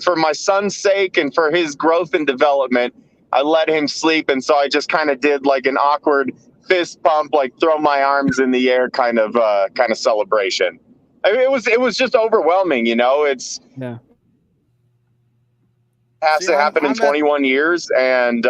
for my son's sake and for his growth and development, I let him sleep. And so I just kind of did like an awkward fist pump, like throw my arms in the air kind of celebration. I mean, it was just overwhelming, It's has to happen in 21 years. And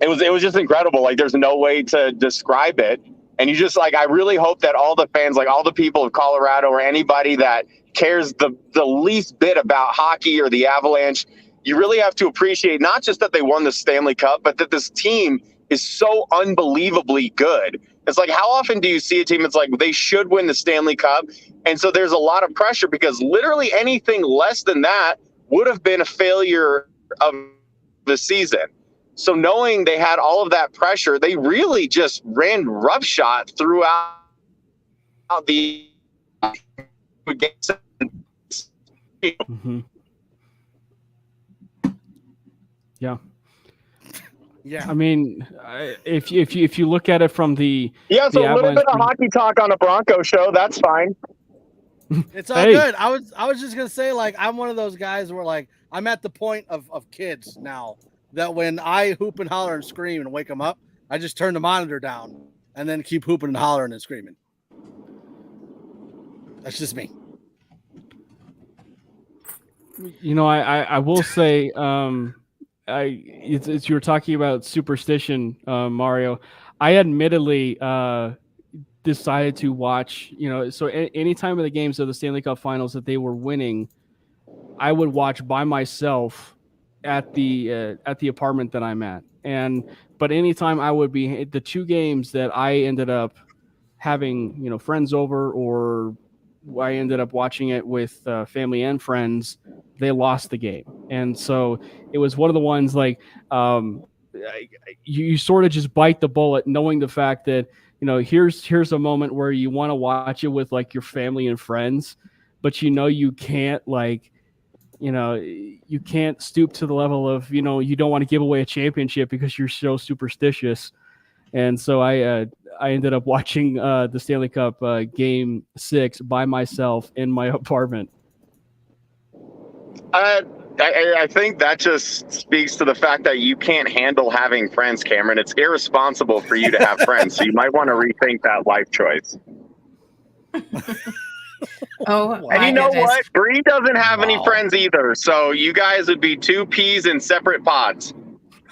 it was just incredible. Like, there's no way to describe it. And you just I really hope that all the fans, like all the people of Colorado or anybody that cares the least bit about hockey or the Avalanche, you really have to appreciate not just that they won the Stanley Cup, but that this team is so unbelievably good. It's like, how often do you see a team that's like, they should win the Stanley Cup? And so there's a lot of pressure, because literally anything less than that would have been a failure of the season. So knowing they had all of that pressure, they really just ran roughshod throughout the game. Mm-hmm. Yeah. I mean, if you look at it from the so a little bit of hockey talk on a Bronco show, that's fine. It's all good. I was just gonna say, I'm one of those guys where I'm at the point of kids now, that when I hoop and holler and scream and wake them up, I just turn the monitor down and then keep hooping and hollering and screaming. That's just me. I will say, you were talking about superstition, Mario. I admittedly decided to watch, so any time of the games of the Stanley Cup Finals that they were winning, I would watch by myself at the apartment that I'm at. But anytime I would be, the 2 games that I ended up having, friends over, or I ended up watching it with family and friends, they lost the game. And so it was one of the ones you sort of just bite the bullet, knowing the fact that, here's a moment where you want to watch it with your family and friends, but you can't you can't stoop to the level of, you don't want to give away a championship because you're so superstitious. And so I I ended up watching the Stanley Cup Game 6 by myself in my apartment. I think that just speaks to the fact that you can't handle having friends, Cameron. It's irresponsible for you to have friends, so you might want to rethink that life choice. And you know what? Bree doesn't have any friends either, so you guys would be two peas in separate pods.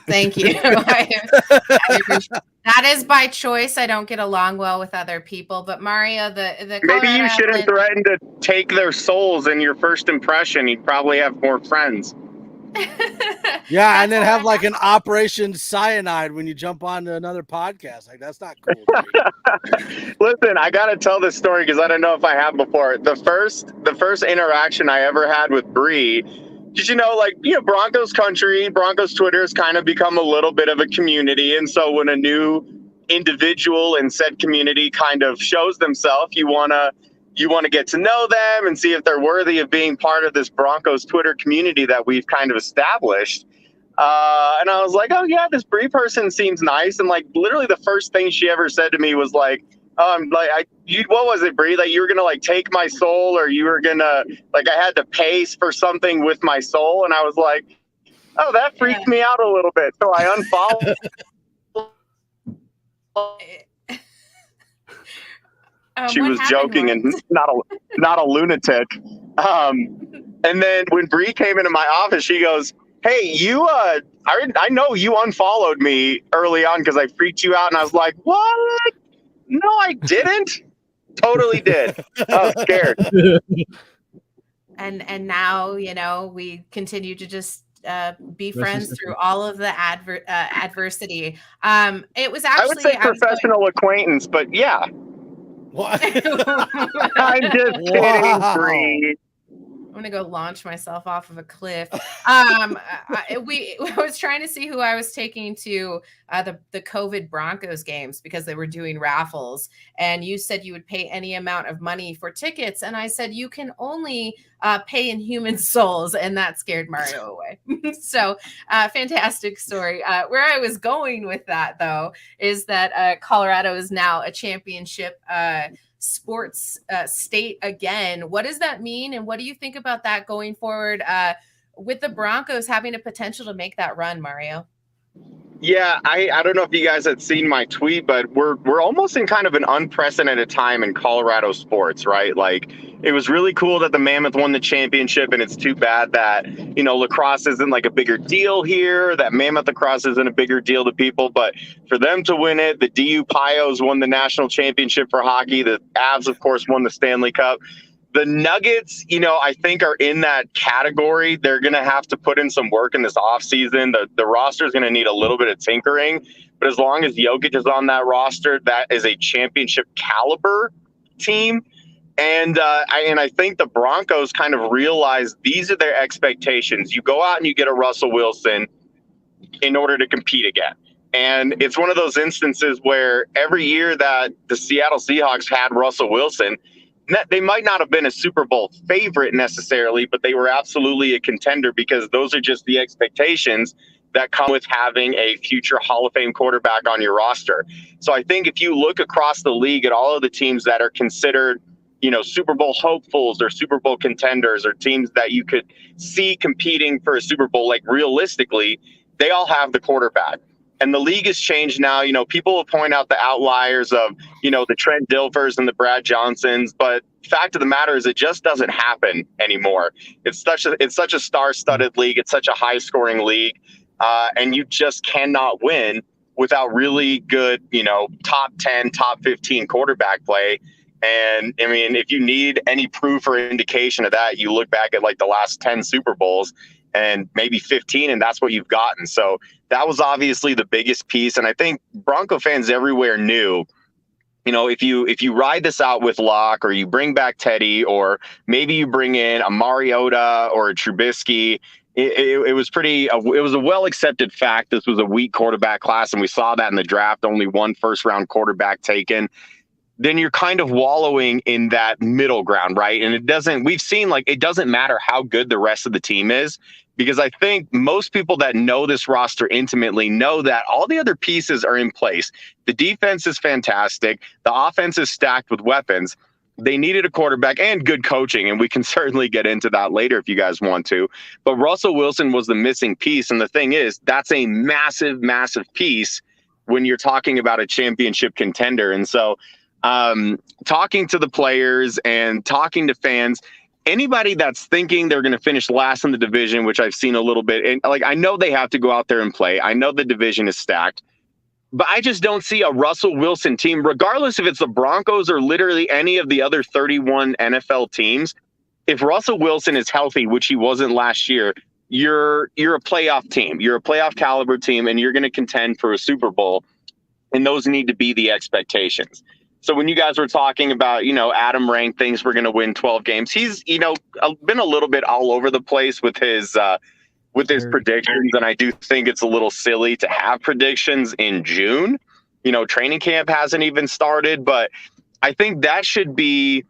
Thank you. I appreciate that. Is by choice. I don't get along well with other people. But Mario, the maybe you shouldn't threaten to take their souls in your first impression. You'd probably have more friends. Yeah, and then have like an Operation Cyanide when you jump onto another podcast. Like, that's not cool. Listen, I gotta tell this story because I don't know if I have before. The first interaction I ever had with Bree, because Broncos country, Broncos Twitter has kind of become a little bit of a community, and so when a new individual in said community kind of shows themselves, you wanna get to know them and see if they're worthy of being part of this Broncos Twitter community that we've kind of established. And I was like, oh yeah, this Bree person seems nice. And like literally the first thing she ever said to me was like, what was it, Bree? Like you were gonna like take my soul, or you were gonna like I had to pay for something with my soul. And I was like, oh, that freaked me out a little bit. So I unfollowed. She was joking and not a lunatic. And then when Bree came into my office, she goes, hey, I know you unfollowed me early on because I freaked you out. And I was like, what? No, I didn't. Totally did. I was scared. And now, we continue to just be friends through all of the adversity. It was actually, I would say professional acquaintance, but yeah. What? I'm just kidding, Bree. I'm gonna go launch myself off of a cliff. I was trying to see who I was taking to the COVID Broncos games because they were doing raffles, and you said you would pay any amount of money for tickets, and I said you can only pay in human souls, and that scared Mario away. So fantastic story. Where I was going with that though is that Colorado is now a championship sports state again. What does that mean, and what do you think about that going forward with the Broncos having a potential to make that run, Mario? Yeah, I don't know if you guys had seen my tweet, but we're almost in kind of an unprecedented time in Colorado sports, right? Like, it was really cool that the Mammoth won the championship, and it's too bad that, lacrosse isn't like a bigger deal here, that Mammoth lacrosse isn't a bigger deal to people, but for them to win it, the DU Pios won the national championship for hockey, the Avs, of course, won the Stanley Cup. The Nuggets, I think are in that category. They're going to have to put in some work in this offseason. The roster is going to need a little bit of tinkering. But as long as Jokic is on that roster, that is a championship caliber team. And I think the Broncos kind of realize these are their expectations. You go out and you get a Russell Wilson in order to compete again. And it's one of those instances where every year that the Seattle Seahawks had Russell Wilson, they might not have been a Super Bowl favorite necessarily, but they were absolutely a contender because those are just the expectations that come with having a future Hall of Fame quarterback on your roster. So I think if you look across the league at all of the teams that are considered, Super Bowl hopefuls or Super Bowl contenders or teams that you could see competing for a Super Bowl, like realistically, they all have the quarterback. And the league has changed now. People will point out the outliers of, the Trent Dilfers and the Brad Johnsons. But fact of the matter is it just doesn't happen anymore. It's such a star-studded league. It's such a high-scoring league. And you just cannot win without really good, top 10, top 15 quarterback play. And, I mean, if you need any proof or indication of that, you look back at, like, the last 10 Super Bowls and maybe 15, and that's what you've gotten. So that was obviously the biggest piece. And I think Bronco fans everywhere knew, if you ride this out with Locke, or you bring back Teddy, or maybe you bring in a Mariota or a Trubisky, it was a well-accepted fact. This was a weak quarterback class, and we saw that in the draft, only one first-round quarterback taken. Then you're kind of wallowing in that middle ground, right? And it doesn't matter how good the rest of the team is. because I think most people that know this roster intimately know that all the other pieces are in place. The defense is fantastic. The offense is stacked with weapons. They needed a quarterback and good coaching, and we can certainly get into that later if you guys want to. But Russell Wilson was the missing piece, and the thing is, that's a massive, massive piece when you're talking about a championship contender. And so talking to the players and talking to fans, anybody that's thinking they're going to finish last in the division, which I've seen a little bit, and like I know they have to go out there and play. I know the division is stacked, but I just don't see a Russell Wilson team, regardless if it's the Broncos or literally any of the other 31 NFL teams. If Russell Wilson is healthy, which he wasn't last year, you're a playoff team. You're a playoff caliber team, and you're going to contend for a Super Bowl, and those need to be the expectations. So when you guys were talking about, Adam Rank thinks we're going to win 12 games, he's, been a little bit all over the place with his predictions. And I do think it's a little silly to have predictions in June. Training camp hasn't even started, but I think that should be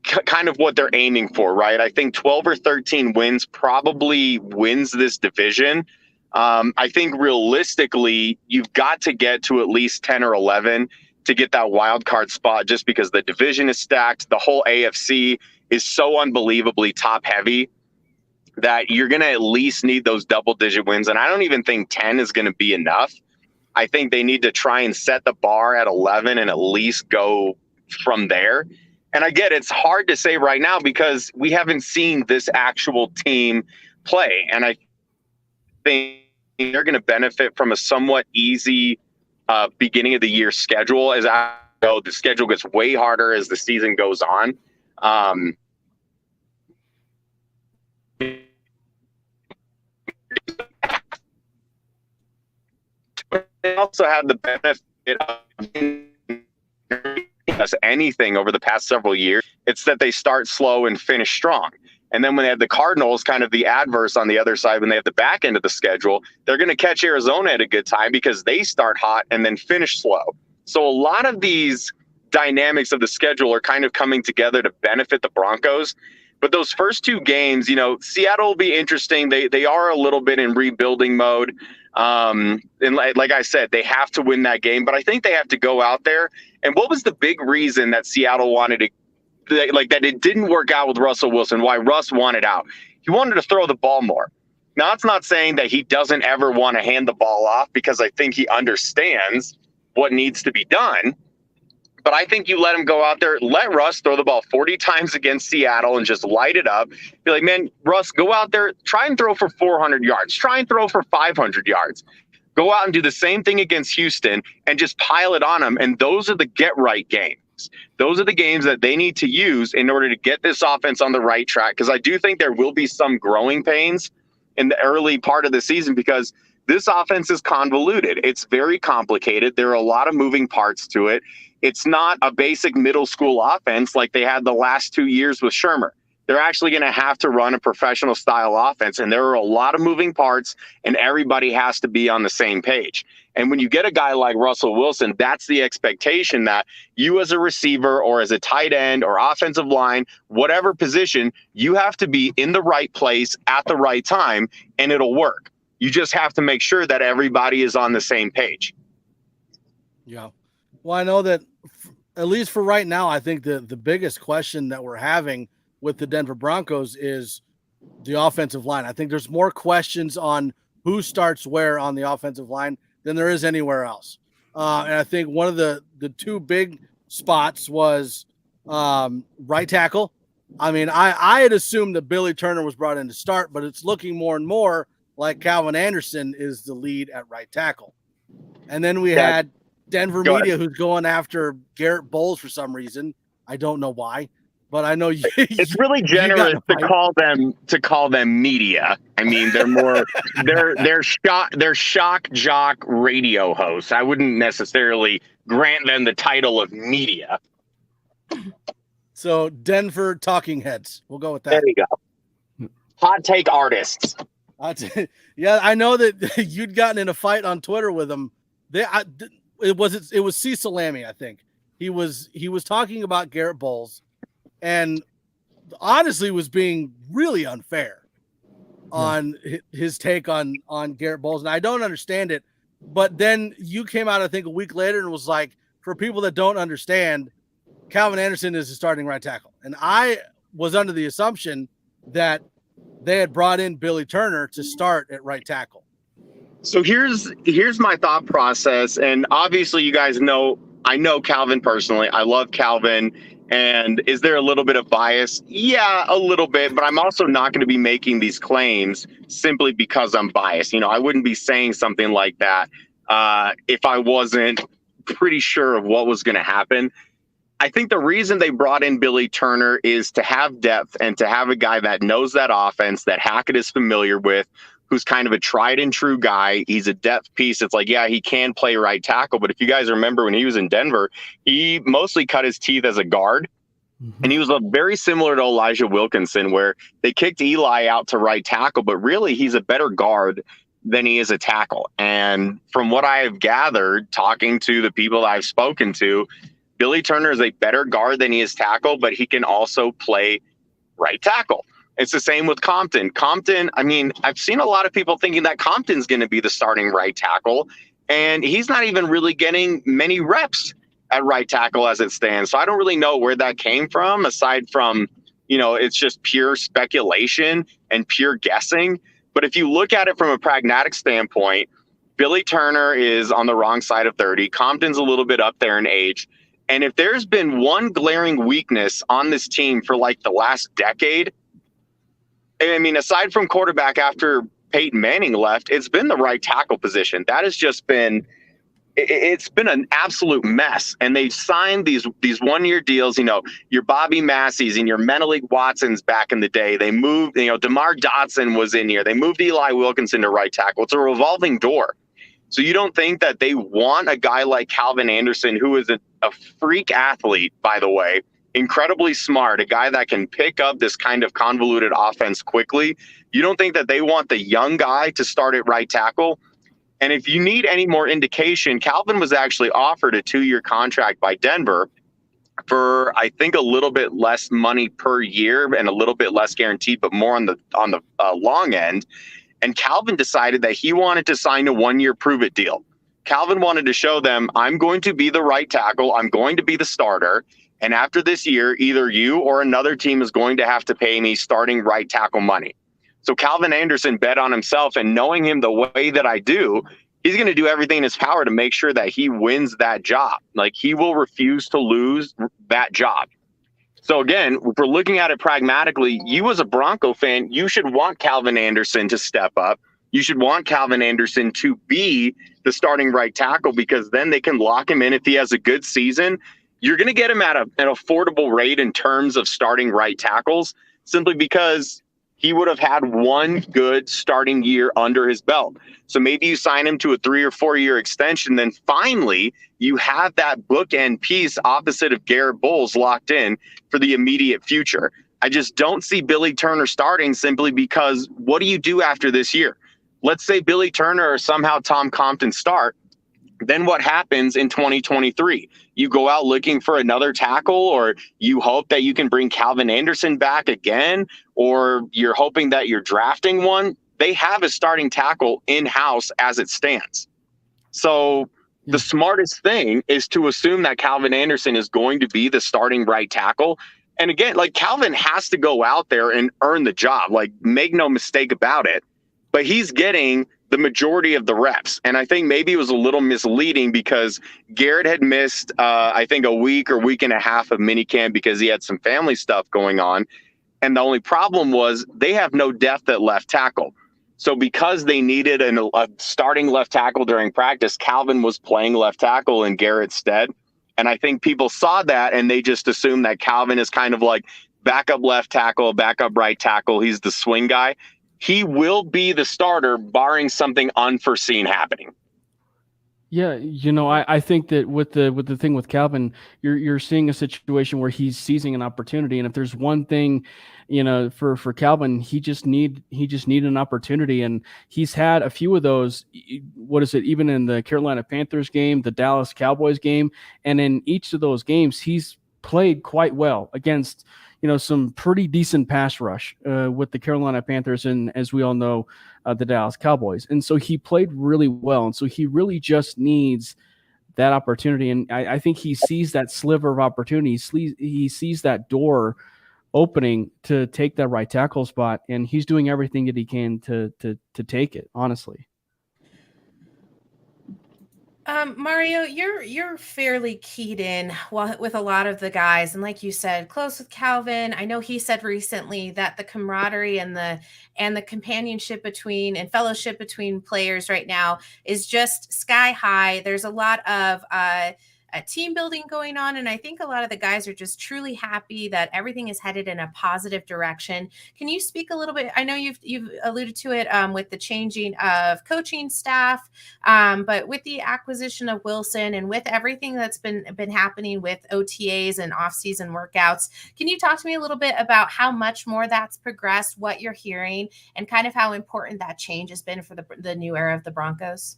kind of what they're aiming for, right? I think 12 or 13 wins probably wins this division. I think realistically, you've got to get to at least 10 or 11 to get that wild card spot, just because the division is stacked. The whole AFC is so unbelievably top heavy that you're going to at least need those double digit wins. And I don't even think 10 is going to be enough. I think they need to try and set the bar at 11 and at least go from there. And I get it's hard to say right now because we haven't seen this actual team play. And I think they're going to benefit from a somewhat easy beginning of the year schedule. As I know, the schedule gets way harder as the season goes on. They also have the benefit of us anything over the past several years. It's that they start slow and finish strong. And then when they have the Cardinals, kind of the adverse on the other side, when they have the back end of the schedule, they're going to catch Arizona at a good time because they start hot and then finish slow. So a lot of these dynamics of the schedule are kind of coming together to benefit the Broncos. But those first two games, Seattle will be interesting. They are a little bit in rebuilding mode. And like I said, they have to win that game. But I think they have to go out there. And what was the big reason that Seattle wanted to, that it didn't work out with Russell Wilson, why Russ wanted out? He wanted to throw the ball more. Now, that's not saying that he doesn't ever want to hand the ball off, because I think he understands what needs to be done. But I think you let him go out there, let Russ throw the ball 40 times against Seattle and just light it up. Be like, man, Russ, go out there, try and throw for 400 yards. Try and throw for 500 yards. Go out and do the same thing against Houston and just pile it on them. And those are the get-right games. Those are the games that they need to use in order to get this offense on the right track, because I do think there will be some growing pains in the early part of the season because this offense is convoluted. It's very complicated. There are a lot of moving parts to it. It's not a basic middle school offense like they had the last 2 years with Shermer. They're actually going to have to run a professional style offense, and there are a lot of moving parts, and everybody has to be on the same page. And when you get a guy like Russell Wilson, that's the expectation that you as a receiver or as a tight end or offensive line, whatever position, you have to be in the right place at the right time, and it'll work. You just have to make sure that everybody is on the same page. Yeah. Well, I know that at least for right now, I think the biggest question that we're having with the Denver Broncos is the offensive line. I think there's more questions on who starts where on the offensive line than there is anywhere else. And I think one of the two big spots was right tackle. I mean, I had assumed that Billy Turner was brought in to start, but it's looking more and more like Calvin Anderson is the lead at right tackle. And then we had Denver Media who's going after Garrett Bowles for some reason. I don't know why. But I know it's really generous to call them media. I mean, they're more they're shock jock radio hosts. I wouldn't necessarily grant them the title of media. So Denver talking heads. We'll go with that. There you go. Hot take artists. Yeah, I know that you'd gotten in a fight on Twitter with them. It was Cecil Lammy, I think. He was talking about Garrett Bowles. And honestly was being really unfair. on his take on Garrett Bowles. And I don't understand it. But then you came out, I think, a week later and was like, for people that don't understand, Calvin Anderson is the starting right tackle. And I was under the assumption that they had brought in Billy Turner to start at right tackle. So here's my thought process. And obviously you guys know, I know Calvin personally. I love Calvin. And is there a little bit of bias? Yeah, a little bit, but I'm also not going to be making these claims simply because I'm biased. You know, I wouldn't be saying something like that if I wasn't pretty sure of what was going to happen. I think the reason they brought in Billy Turner is to have depth and to have a guy that knows that offense that Hackett is familiar with, who's kind of a tried and true guy. He's a depth piece. It's like, yeah, he can play right tackle. But if you guys remember when he was in Denver, he mostly cut his teeth as a guard. And he was very similar to Elijah Wilkinson, where they kicked Eli out to right tackle, but really he's a better guard than he is a tackle. And from what I have gathered, talking to the people that I've spoken to, Billy Turner is a better guard than he is tackle, but he can also play right tackle. It's the same with Compton. Compton, I mean, I've seen a lot of people thinking that Compton's going to be the starting right tackle, and he's not even really getting many reps at right tackle as it stands. So I don't really know where that came from, aside from, you know, it's just pure speculation and pure guessing. But if you look at it from a pragmatic standpoint, Billy Turner is on the wrong side of 30. Compton's a little bit up there in age. And if there's been one glaring weakness on this team for like the last decade, I mean, aside from quarterback after Peyton Manning left, it's been the right tackle position. That has just been, it's been an absolute mess. And they've signed these 1-year deals, you know, your Bobby Massey's and your Menelik Watson's back in the day. They moved, you know, DeMar Dotson was in here. They moved Eli Wilkinson to right tackle. It's a revolving door. So you don't think that they want a guy like Calvin Anderson, who is a freak athlete, by the way, incredibly smart, a guy that can pick up this kind of convoluted offense quickly. You don't think that they want the young guy to start at right tackle? And if you need any more indication, Calvin was actually offered a 2-year contract by Denver for, I think, a little bit less money per year and a little bit less guaranteed, but more on the long end. And Calvin decided that he wanted to sign a 1-year prove-it deal. Calvin wanted to show them, I'm going to be the right tackle. I'm going to be the starter. And after this year, either you or another team is going to have to pay me starting right tackle money. So Calvin Anderson bet on himself, and knowing him the way that I do, he's going to do everything in his power to make sure that he wins that job. Like, he will refuse to lose that job. So again, if we're looking at it pragmatically, you as a Bronco fan, you should want Calvin Anderson to step up. You should want Calvin Anderson to be the starting right tackle, because then they can lock him in. If he has a good season, you're going to get him at an affordable rate in terms of starting right tackles, simply because he would have had one good starting year under his belt. So maybe you sign him to a 3 or 4 year extension. Then finally, you have that bookend piece opposite of Garrett Bowles locked in for the immediate future. I just don't see Billy Turner starting, simply because what do you do after this year? Let's say Billy Turner or somehow Tom Compton start. Then what happens in 2023? You go out looking for another tackle, or you hope that you can bring Calvin Anderson back again, or you're hoping that you're drafting one. They have a starting tackle in-house as it stands. So the smartest thing is to assume that Calvin Anderson is going to be the starting right tackle. And again, like, Calvin has to go out there and earn the job. Like, make no mistake about it. But he's getting the majority of the reps. And I think maybe it was a little misleading because Garrett had missed, I think, a week or week and a half of minicamp because he had some family stuff going on. And the only problem was they have no depth at left tackle. So because they needed a starting left tackle during practice, Calvin was playing left tackle in Garrett's stead. And I think people saw that and they just assumed that Calvin is kind of like backup left tackle, backup right tackle. He's the swing guy. He will be the starter, barring something unforeseen happening. Yeah, you know, I think that with the thing with Calvin, you're seeing a situation where he's seizing an opportunity, and if there's one thing, you know, for Calvin, he just need an opportunity, and he's had a few of those. What is it? Even in the Carolina Panthers game, the Dallas Cowboys game, and in each of those games, he's played quite well against, some pretty decent pass rush with the Carolina Panthers and, as we all know, the Dallas Cowboys. And so he played really well. And so he really just needs that opportunity. And I think he sees that sliver of opportunity. He sees that door opening to take that right tackle spot, and he's doing everything that he can to take it, honestly. Mario, you're fairly keyed in with a lot of the guys, and like you said, close with Calvin. I know he said recently that the camaraderie and the companionship between and fellowship between players right now is just sky high. There's a lot of team building going on, and I think a lot of the guys are just truly happy that everything is headed in a positive direction. Can you speak a little bit? I know you've alluded to it with the changing of coaching staff, but with the acquisition of Wilson and with everything that's been happening with OTAs and off-season workouts, can you talk to me a little bit about how much more that's progressed, what you're hearing, and kind of how important that change has been for the new era of the Broncos?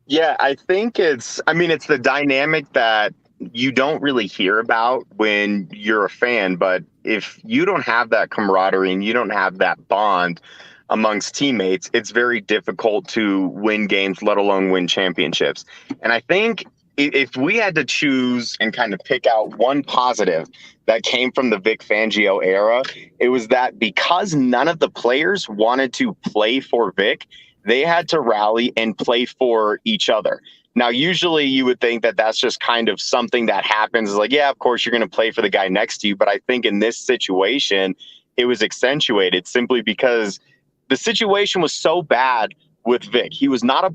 Yeah, I think it's the dynamic that you don't really hear about when you're a fan. But if you don't have that camaraderie and you don't have that bond amongst teammates, it's very difficult to win games, let alone win championships. And I think if we had to choose and kind of pick out one positive that came from the Vic Fangio era, it was that because none of the players wanted to play for Vic, they had to rally and play for each other. Now, usually you would think that that's just kind of something that happens. It's like, yeah, of course you're going to play for the guy next to you. But I think in this situation, it was accentuated simply because the situation was so bad with Vic. He was not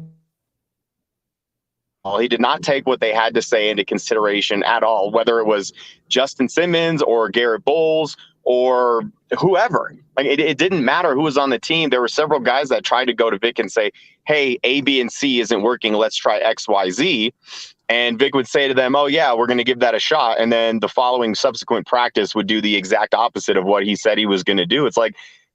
he did not take what they had to say into consideration at all, whether it was Justin Simmons or Garrett Bowles or whoever. Like it didn't matter who was on the team. There were several guys that tried to go to Vic and say, hey, A, B, and C isn't working. Let's try X, Y, Z. And Vic would say to them, oh, yeah, we're going to give that a shot. And then the following subsequent practice would do the exact opposite of what he said he was going to do. It's like,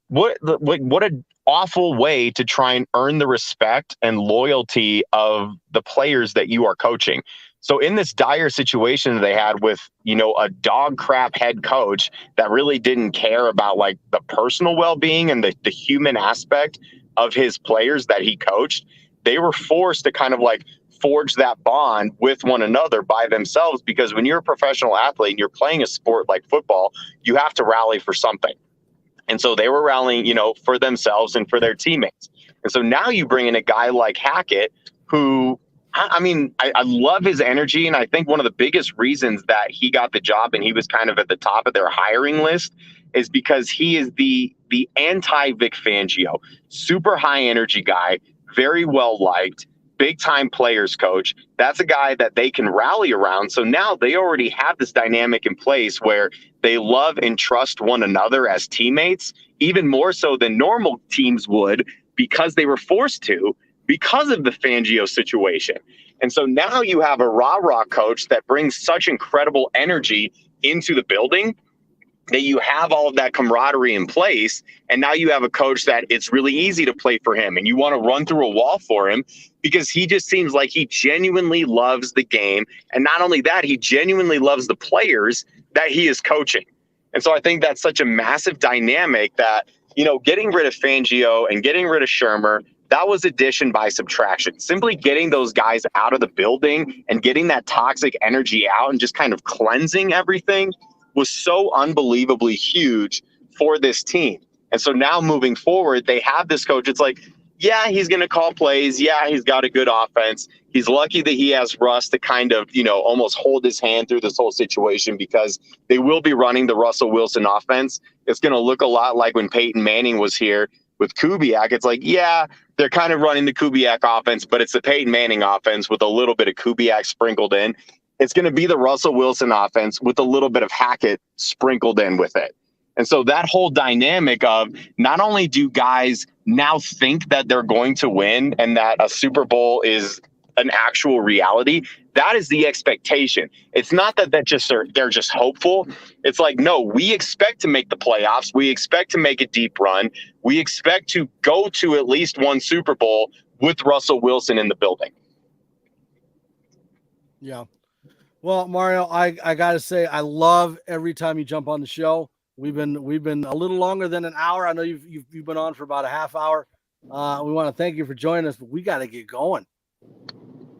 what an awful way to try and earn the respect and loyalty of the players that you are coaching. So in this dire situation that they had with, a dog crap head coach that really didn't care about like the personal well-being and the human aspect of his players that he coached, they were forced to kind of like forge that bond with one another by themselves, because when you're a professional athlete and you're playing a sport like football, you have to rally for something. And so they were rallying, for themselves and for their teammates. And so now you bring in a guy like Hackett, who, I love his energy. And I think one of the biggest reasons that he got the job and he was kind of at the top of their hiring list is because he is the anti-Vic Fangio, super high energy guy, very well liked, big time players coach. That's a guy that they can rally around. So now they already have this dynamic in place where they love and trust one another as teammates, even more so than normal teams would, because they were forced to, because of the Fangio situation. And so now you have a rah-rah coach that brings such incredible energy into the building that you have all of that camaraderie in place. And now you have a coach that it's really easy to play for him and you want to run through a wall for him, because he just seems like he genuinely loves the game. And not only that, he genuinely loves the players that he is coaching. And so I think that's such a massive dynamic that, getting rid of Fangio and getting rid of Shermer, that was addition by subtraction. Simply getting those guys out of the building and getting that toxic energy out and just kind of cleansing everything was so unbelievably huge for this team. And so now moving forward, they have this coach. It's like, yeah, he's going to call plays. Yeah, he's got a good offense. He's lucky that he has Russ to kind of, almost hold his hand through this whole situation, because they will be running the Russell Wilson offense. It's going to look a lot like when Peyton Manning was here with Kubiak. It's like, yeah, they're kind of running the Kubiak offense, but it's the Peyton Manning offense with a little bit of Kubiak sprinkled in. It's going to be the Russell Wilson offense with a little bit of Hackett sprinkled in with it. And so that whole dynamic of not only do guys now think that they're going to win and that a Super Bowl is an actual reality, that is the expectation. It's not that they're just hopeful. It's like, no, we expect to make the playoffs. We expect to make a deep run. We expect to go to at least one Super Bowl with Russell Wilson in the building. Yeah. Well, Mario, I gotta say, I love every time you jump on the show. We've been a little longer than an hour. I know you've been on for about a half hour. We want to thank you for joining us, but we got to get going.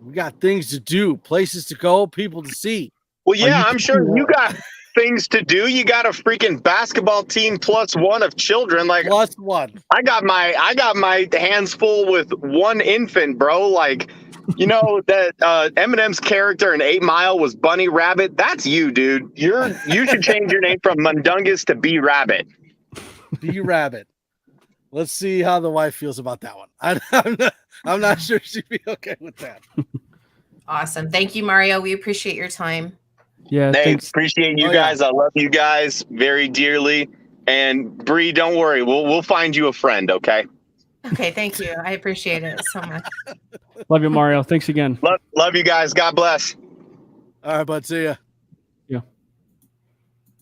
We got things to do, places to go, people to see. Well, yeah, I'm sure you got things to do. You got a freaking basketball team +1 of children. Like +1. I got my hands full with one infant, bro. Like, you know that Eminem's character in 8 Mile was Bunny Rabbit. That's you, dude. You should change your name from Mundungus to B Rabbit. B Rabbit. Let's see how the wife feels about that one. I'm not sure she'd be okay with that. Awesome. Thank you, Mario. We appreciate your time. Yeah, Hey, thanks. appreciate you guys. I love you guys very dearly. And Bree, don't worry. We'll find you a friend, okay? Okay, thank you. I appreciate it so much. Love you, Mario. Thanks again. Love you guys. God bless. All right, bud. See ya. Yeah.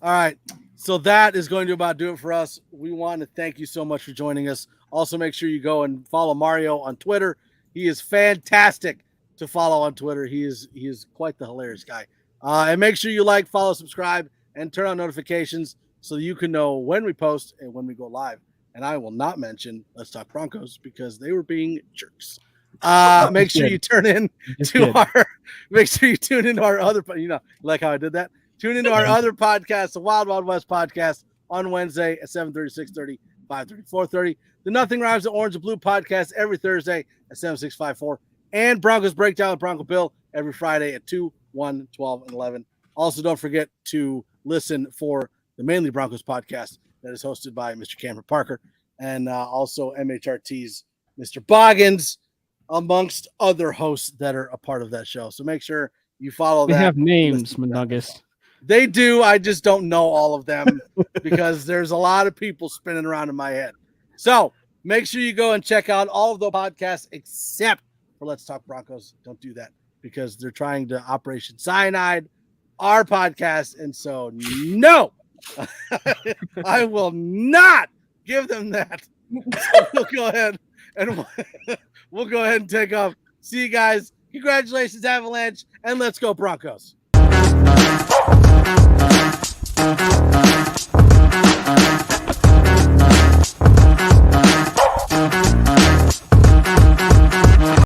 All right. So that is going to about do it for us. We want to thank you so much for joining us. Also, make sure you go and follow Mario on Twitter. He is fantastic to follow on Twitter. He is quite the hilarious guy. And make sure you like, follow, subscribe, and turn on notifications so you can know when we post and when we go live. And I will not mention Let's Talk Broncos because they were being jerks. Make sure you tune in to our. Make sure you tune into our other. You know, like how I did that. Tune into our other podcast, the Wild Wild West podcast, on Wednesday at 7:30, 6:30, 5:30, 4:30. The Nothing Rhymes with Orange and Blue podcast every Thursday at 7, 6, 5, 4. And Broncos Breakdown with Bronco Bill every Friday at 2, 1, 12, and 11. Also, don't forget to listen for the Mainly Broncos podcast that is hosted by Mr. Cameron Parker and also MHRT's Mr. Boggins, amongst other hosts that are a part of that show. So make sure you follow that. They have names, Manuggus. They do. I just don't know all of them because there's a lot of people spinning around in my head. So make sure you go and check out all of the podcasts except for Let's Talk Broncos. Don't do that because they're trying to Operation Cyanide our podcast. And so, no, I will not give them that. So we'll go ahead and take off. See you guys. Congratulations, Avalanche, and let's go Broncos.